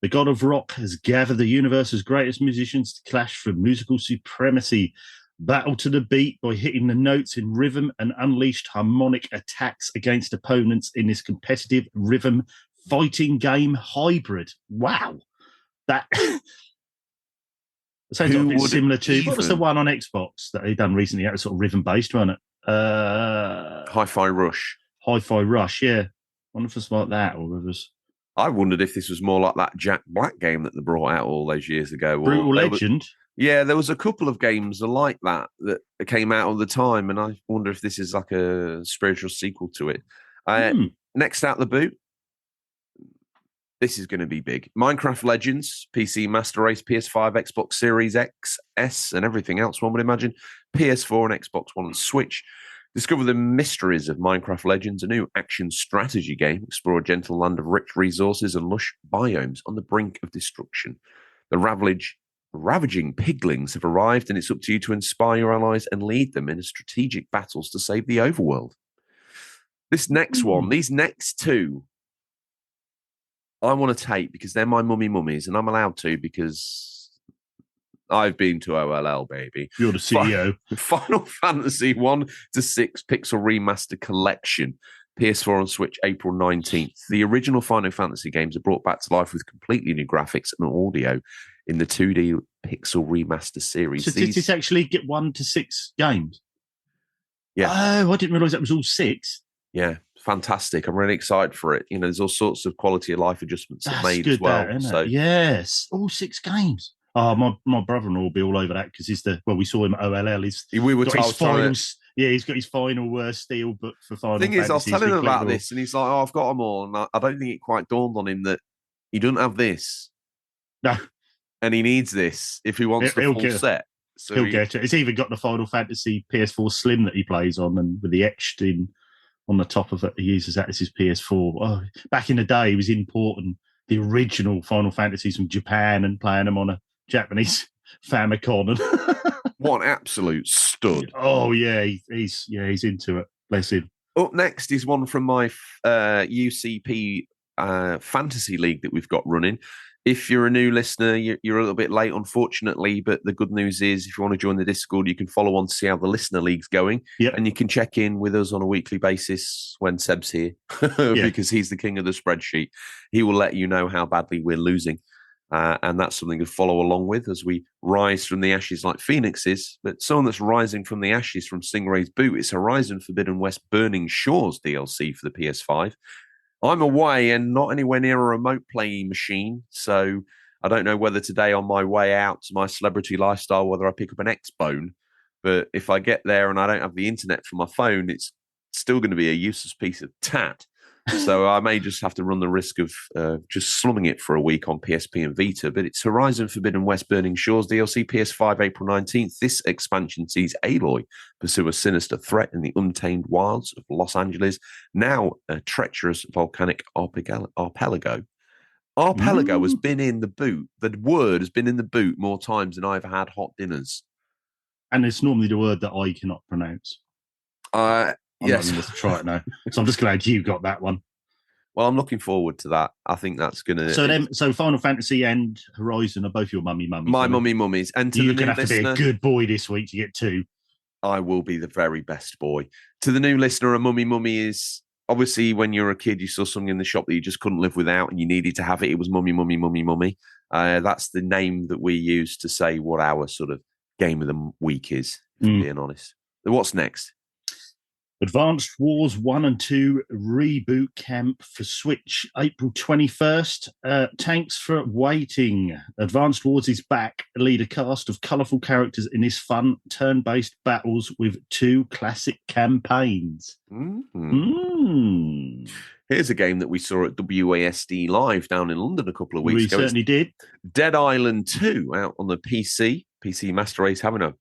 The God of Rock has gathered the universe's greatest musicians to clash for musical supremacy. Battle to the beat by hitting the notes in rhythm and unleashed harmonic attacks against opponents in this competitive rhythm fighting game hybrid. Wow. That sounds like a bit similar to what was the one on Xbox that they done recently? That was sort of rhythm based, wasn't it? Hi-Fi Rush. Hi-Fi Rush, yeah. I wonder if it's like that or if it was. I wondered if this was more like that Jack Black game that they brought out all those years ago. Brutal Legend. There was a couple of games like that came out all the time, and I wonder if this is like a spiritual sequel to it. Next out the boot, this is going to be big. Minecraft Legends, PC Master Race, PS5, Xbox Series X, S, and everything else, one would imagine. PS4 and Xbox One and Switch. Discover the mysteries of Minecraft Legends, a new action strategy game. Explore a gentle land of rich resources and lush biomes on the brink of destruction. The ravaging piglings have arrived, and it's up to you to inspire your allies and lead them in strategic battles to save the overworld. This next one, these next two, I want to take because they're my mummies, and I'm allowed to because I've been to OLL, baby. You're the CEO. Final Fantasy 1 to 6 Pixel Remaster Collection. PS4 and Switch, April 19th. The original Final Fantasy games are brought back to life with completely new graphics and audio in the 2D Pixel Remaster series. So did this actually get 1 to 6 games? Yeah. Oh, I didn't realise that was all 6. Yeah, fantastic. I'm really excited for it. You know, there's all sorts of quality of life adjustments that made as well. Yes, all 6 games. Oh, my brother-in-law will be all over that because we saw him at OLL. He's got his final steel book for Final Fantasy. The thing is, I was telling him about this, and he's like, "Oh, I've got them all." And I don't think it quite dawned on him that he doesn't have this. No, and he needs this if he wants the full set. So he'll get it. It's even got the Final Fantasy PS4 Slim that he plays on, and with the etched in on the top of it, he uses that as his PS4. Oh, back in the day, he was importing the original Final Fantasies from Japan and playing them on a Japanese Famicom. What an absolute stud! Oh yeah, he's into it. Bless him. Up next is one from my UCP Fantasy League that we've got running. If you're a new listener, you're a little bit late, unfortunately. But the good news is, if you want to join the Discord, you can follow on to see how the listener league's going. Yep. And you can check in with us on a weekly basis when Seb's here, because he's the king of the spreadsheet. He will let you know how badly we're losing. And that's something to follow along with as we rise from the ashes like phoenixes. But someone that's rising from the ashes from Stingray's boot is Horizon Forbidden West Burning Shores DLC for the PS5. I'm away and not anywhere near a remote playing machine, so I don't know whether today on my way out to my celebrity lifestyle, whether I pick up an X-Bone. But if I get there and I don't have the internet for my phone, it's still going to be a useless piece of tat. So I may just have to run the risk of just slumming it for a week on PSP and Vita. But it's Horizon Forbidden West Burning Shores DLC, PS5, April 19th. This expansion sees Aloy pursue a sinister threat in the untamed wilds of Los Angeles, now a treacherous volcanic archipelago. Archipelago has been in the boot. The word has been in the boot more times than I've had hot dinners. And it's normally the word that I cannot pronounce. I'm not going to try it now. So I'm just glad you got that one. Well, I'm looking forward to that. I think that's going to... So Final Fantasy and Horizon are both your mummies. My mummies. And to you're the new going to have listener, to be a good boy this week to get 2. I will be the very best boy. To the new listener, a mummy is... Obviously, when you're a kid, you saw something in the shop that you just couldn't live without and you needed to have it. It was mummy. That's the name that we use to say what our sort of game of the week is, if I'm being honest. What's next? Advanced Wars 1 and 2 Reboot Camp for Switch, April 21st. Thanks for waiting. Advanced Wars is back. Lead a cast of colourful characters in this fun turn-based battles with 2 classic campaigns. Here's a game that we saw at WASD Live down in London a couple of weeks ago. We certainly did. Dead Island 2 out on the PC. PC Master Race having a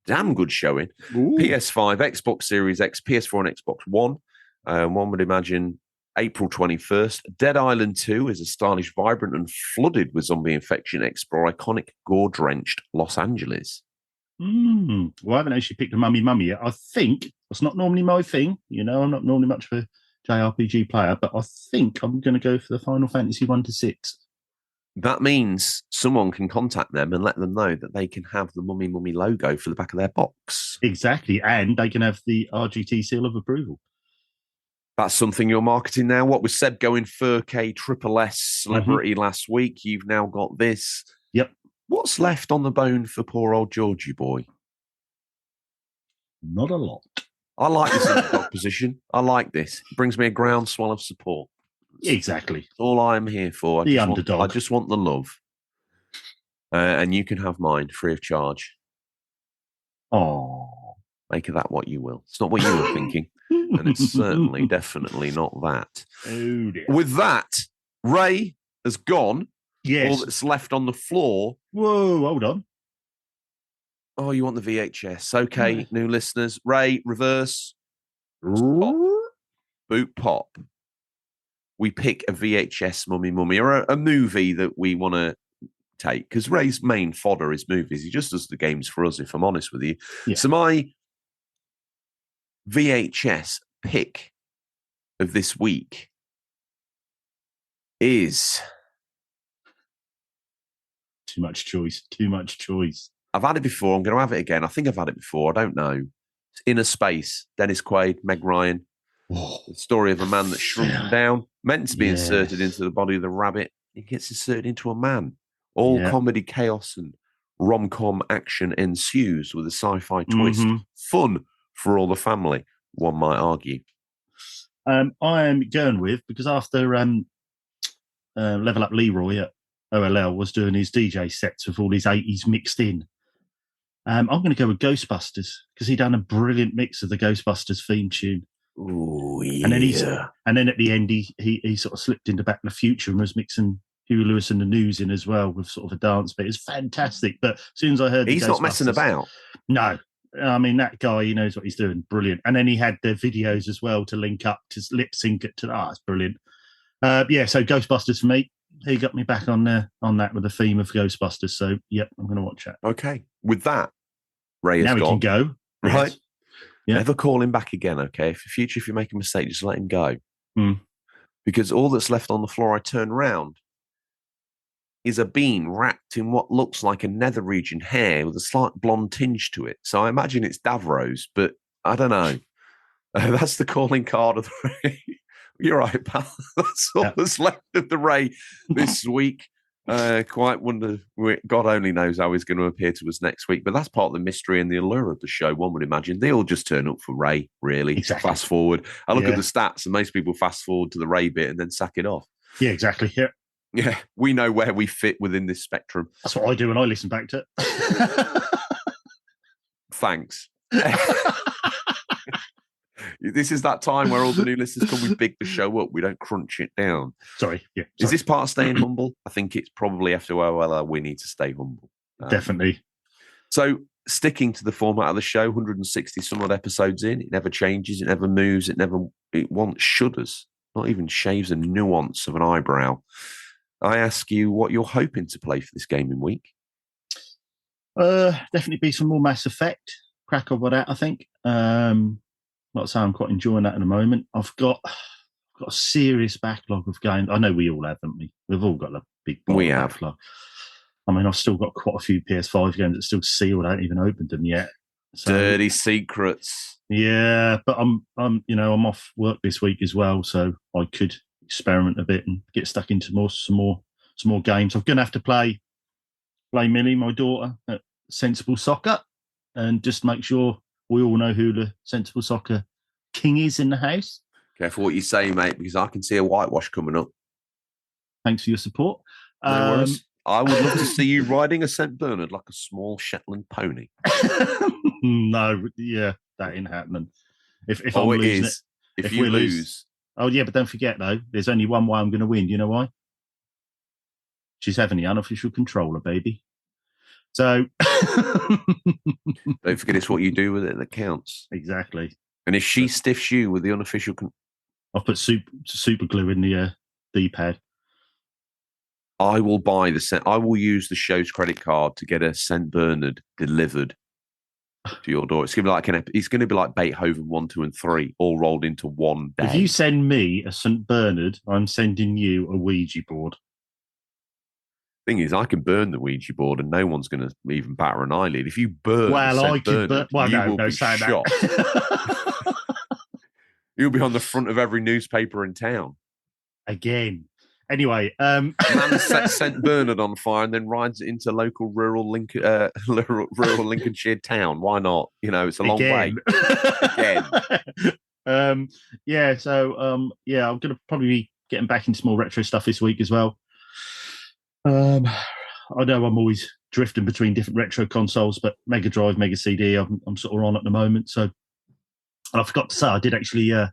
damn good showing. Ooh. PS5, Xbox Series X, PS4 and Xbox One. One would imagine April 21st. Dead Island 2 is a stylish, vibrant and flooded with zombie infection explore iconic gore-drenched Los Angeles. Well, I haven't actually picked a mummy yet. I think it's not normally my thing. You know, I'm not normally much of a JRPG player, but I think I'm going to go for the Final Fantasy 1 to 6. That means someone can contact them and let them know that they can have the mummy logo for the back of their box. Exactly. And they can have the RGT seal of approval. That's something you're marketing now. What was Seb going 4K triple S celebrity last week? You've now got this. Yep. What's left on the bone for poor old Georgie boy? Not a lot. I like this underdog position. I like this. It brings me a groundswell of support. Exactly. That's all I'm here for. The underdog. I just want the love. And you can have mine free of charge. Oh. Make of that what you will. It's not what you were thinking. And it's certainly, definitely not that. Oh dear. With that, Ray has gone. Yes. All that's left on the floor. Whoa, hold on. Oh, you want the VHS. Okay, new listeners. Ray, reverse. Pop. Boot pop. We pick a VHS mummy or a movie that we want to take. Because Ray's main fodder is movies. He just does the games for us, if I'm honest with you. Yeah. So my VHS pick of this week is... Too much choice. I've had it before. I'm going to have it again. I think I've had it before. I don't know. It's Inner Space. Dennis Quaid, Meg Ryan. The story of a man that's shrunken down, meant to be inserted into the body of the rabbit. He gets inserted into a man. All comedy, chaos, and rom-com action ensues with a sci-fi twist. Fun for all the family, one might argue. I am going with, because after Level Up Leroy at OLL was doing his DJ sets with all his 80s mixed in, I'm going to go with Ghostbusters, because he done a brilliant mix of the Ghostbusters theme tune. Oh, yeah. And then at the end, he sort of slipped into Back to the Future and was mixing Huey Lewis and the News in as well with sort of a dance bit. It's fantastic. But as soon as I heard he's not messing about. No. I mean, that guy, he knows what he's doing. Brilliant. And then he had the videos as well to link up, to lip sync it to that. It's brilliant. So Ghostbusters for me. He got me back on that with the theme of Ghostbusters. So, yep, I'm going to watch that. Okay. With that, Ray has gone. Now we can go. Right. Yes. Yeah. Never call him back again, okay? If you make a mistake, just let him go. Because all that's left on the floor, I turn round, is a bean wrapped in what looks like a nether region hair with a slight blonde tinge to it. So I imagine it's Davros, but I don't know. That's the calling card of the Ray. You're right, pal. That's all that's left of the Ray this week. Quite wonder. God only knows how he's going to appear to us next week. But that's part of the mystery and the allure of the show. One would imagine they all just turn up for Ray. Really, Exactly. Fast forward. I look at the stats, and most people fast forward to the Ray bit and then sack it off. Yeah, exactly. Yeah, we know where we fit within this spectrum. That's what I do when I listen back to it. Thanks. This is that time where all the new listeners come, we big the show up. We don't crunch it down. Sorry. Is this part of staying humble? I think it's probably after OLL, we need to stay humble. Definitely. So sticking to the format of the show, 160 some odd episodes in, it never changes, it never moves, it wants shudders, not even shaves a nuance of an eyebrow. I ask you what you're hoping to play for this gaming week. Definitely be some more Mass Effect. Crack over that, I think. Like I say, I'm quite enjoying that at the moment. I've got a serious backlog of games. I know we all have, haven't we? We've all got a big backlog. I mean, I've still got quite a few PS5 games that still sealed. I haven't even opened them yet. So, dirty secrets. Yeah, but I'm off work this week as well, so I could experiment a bit and get stuck into some more games. I'm going to have to play Millie, my daughter, at Sensible Soccer, and just make sure we all know who the Sensible Soccer king is in the house. Careful what you say, mate, because I can see a whitewash coming up. Thanks for your support. No worries. I would love to see you riding a St. Bernard like a small Shetland pony. No, yeah, that ain't happening. If I'm it losing is. If you lose. Oh, yeah, but don't forget, though, there's only one way I'm going to win. You know why? She's having the unofficial controller, baby. So don't forget it's what you do with it that counts. Exactly. And if she stiffs you with the unofficial I'll put super glue in the D-pad. I will I will use the show's credit card to get a St. Bernard delivered to your door. It's going to be like Beethoven 1, 2, and 3 all rolled into one day. If you send me a St. Bernard, I'm sending you a Ouija board. Thing is, I can burn the Ouija board and no one's going to even batter an eyelid. If you burn St. Bernard, you will be shot. You'll be on the front of every newspaper in town. Again. Anyway. Man sets St. Bernard on fire and then rides it into local rural Lincolnshire town. Why not? It's a long way. Again. I'm going to probably be getting back into more retro stuff this week as well. I know I'm always drifting between different retro consoles, but Mega Drive, Mega CD, I'm sort of on at the moment. So I forgot to say, I did actually have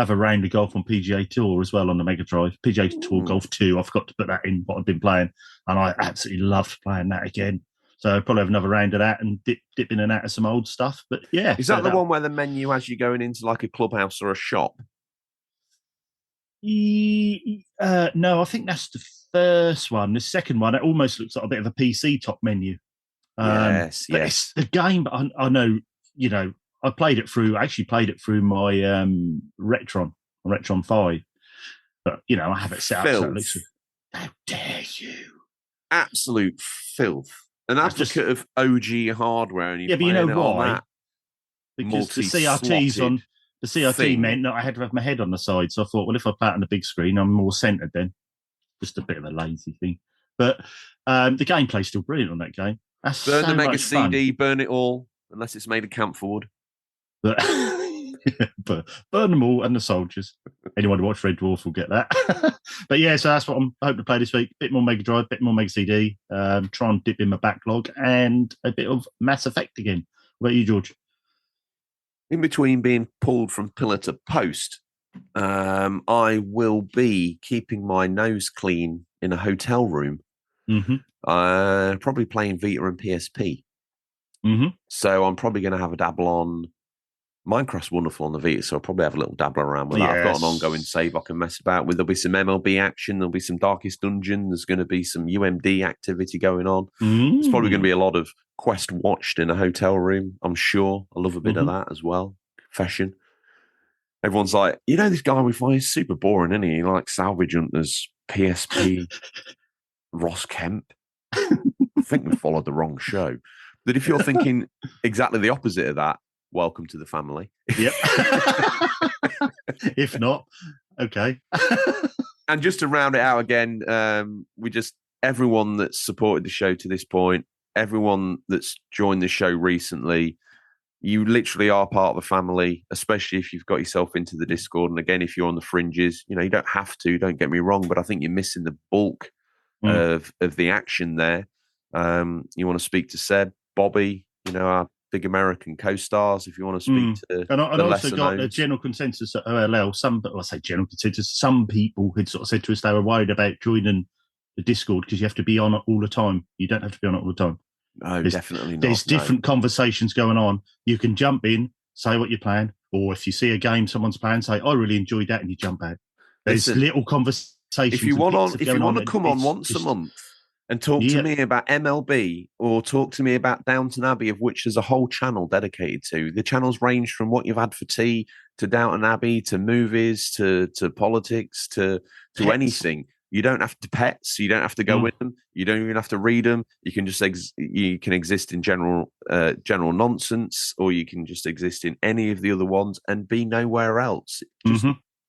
a round of golf on PGA Tour as well on the Mega Drive. PGA Tour Golf 2, I forgot to put that in what I've been playing, and I absolutely loved playing that again. So I'll probably have another round of that and dip in and out of some old stuff. But yeah. Is that the one where the menu has you going into like a clubhouse or a shop? No, I think that's the first one. The second one, it almost looks like a bit of a PC top menu. Yes. It's the game, but I know, I actually played it through my Retron 5. But, I have it set up so it looks... How dare you? Absolute filth. An advocate of OG hardware. And but you know why? Because the CRT meant that I had to have my head on the side. So I thought, well, if I play it on the big screen, I'm more centered then. Just a bit of a lazy thing. But the gameplay's still brilliant on that game. That's burn so the Mega much CD, fun. burn it all, unless it's made of camphor. But burn them all and the soldiers. Anyone who watched Red Dwarf will get that. But yeah, so that's what I'm hoping to play this week. Bit more Mega Drive, bit more Mega CD. Try and dip in my backlog and a bit of Mass Effect again. What about you, George? In between being pulled from pillar to post, I will be keeping my nose clean in a hotel room. Mm-hmm. Probably playing Vita and PSP. Mm-hmm. So I'm probably going to have a dabble on Minecraft's wonderful on the Vita, so I'll probably have a little dabble around with that. I've got an ongoing save I can mess about with. There'll be some MLB action. There'll be some Darkest Dungeon. There's going to be some UMD activity going on. There's probably going to be a lot of Quest watched in a hotel room, I'm sure. I love a bit of that as well. Confession. Everyone's like, this guy we find is super boring, isn't he? He likes salvage hunters, PSP. Ross Kemp. I think we followed the wrong show. But if you're thinking exactly the opposite of that, welcome to the family. Yep. If not, okay. And just to round it out again, everyone that's supported the show to this point, everyone that's joined the show recently, you literally are part of the family, especially if you've got yourself into the Discord. And again, if you're on the fringes, you don't have to, don't get me wrong, but I think you're missing the bulk of the action there. You want to speak to Seb, Bobby, our big American co-stars, if you want to speak to and I also got known. a general consensus at OLL. Some people had sort of said to us they were worried about joining the Discord because you have to be on it all the time. You don't have to be on it all the time. No, definitely not. There's different conversations going on. You can jump in, say what you're playing, or if you see a game someone's playing, say, I really enjoyed that, and you jump out. There's little conversations. If you want to come on once a month and talk to me about MLB or talk to me about Downton Abbey, of which there's a whole channel dedicated to. The channels range from what you've had for tea to Downton Abbey to movies to politics to anything. You don't have to pets. You don't have to go with them. You don't even have to read them. You can just you can exist in general nonsense, or you can just exist in any of the other ones and be nowhere else. Just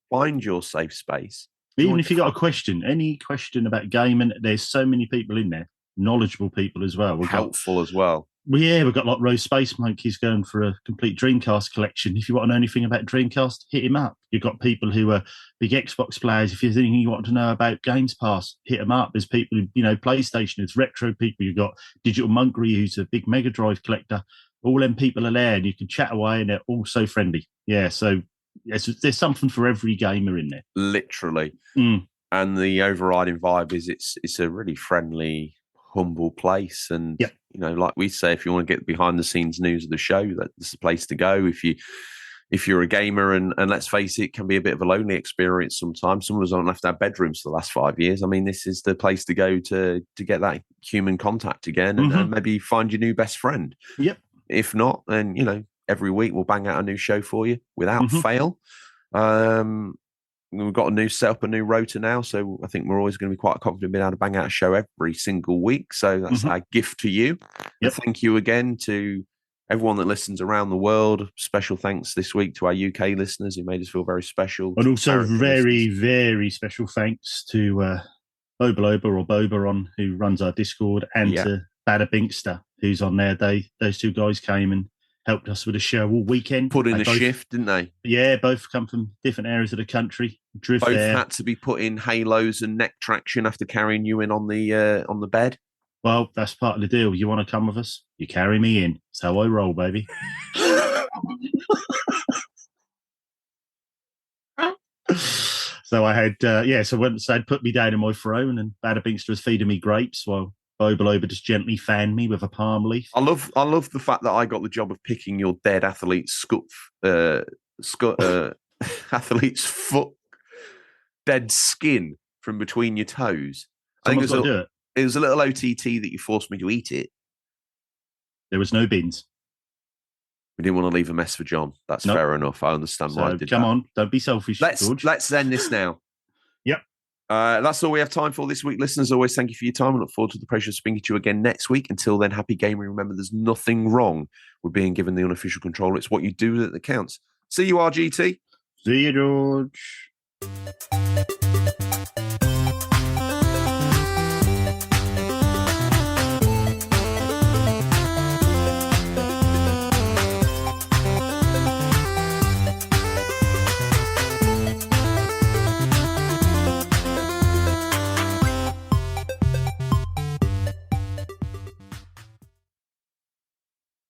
find your safe space. Even if you got a question, any question about gaming, there's so many people in there, knowledgeable people as well. Helpful as well. We've got like Rose Space Monkeys going for a complete Dreamcast collection. If you want to know anything about Dreamcast, hit him up. You've got people who are big Xbox players. If there's anything you want to know about Games Pass, hit them up. There's people, PlayStationers, retro people. You've got Digital Monkery, who's a big Mega Drive collector. All them people are there, and you can chat away, and they're all so friendly. Yeah, so there's something for every gamer in there. Literally. And the overriding vibe is it's a really friendly, humble place. And, like we say, if you want to get behind the scenes news of the show, that's the place to go. If you're a gamer, and let's face it can be a bit of a lonely experience sometimes. Some of us haven't left our bedrooms for the last 5 years. I mean, this is the place to go to get that human contact again and maybe find your new best friend. Yep. If not, then, every week we'll bang out a new show for you without fail. We've got set up a new rota now, so I think we're always going to be quite confident being able to bang out a show every single week. So that's our gift to you. Yep. Thank you again to everyone that listens around the world. Special thanks this week to our UK listeners who made us feel very special. And also very, very special thanks to Boba who runs our Discord, and to Bada Binkster, who's on there. Those two guys came and helped us with a show all weekend. Put in a shift, didn't they? Yeah, both come from different areas of the country. Both had to be put in halos and neck traction after carrying you in on the bed. Well, that's part of the deal. You want to come with us? You carry me in. That's how I roll, baby. So I had, so once they'd put me down in my throne, and Bada Binkster was feeding me grapes while Boba just gently fanned me with a palm leaf. I love the fact that I got the job of picking your dead athlete's athlete's foot, dead skin from between your toes. Someone's got to do it. It was a little OTT that you forced me to eat it. There was no bins. We didn't want to leave a mess for John. That's fair enough. I understand why I did come that. on, don't be selfish, George. Let's end this now. Yep. That's all we have time for this week. Listeners, always thank you for your time. I look forward to the pleasure of speaking to you again next week. Until then, happy gaming. Remember, there's nothing wrong with being given the unofficial controller. It's what you do that counts. See you, RGT. See you, George.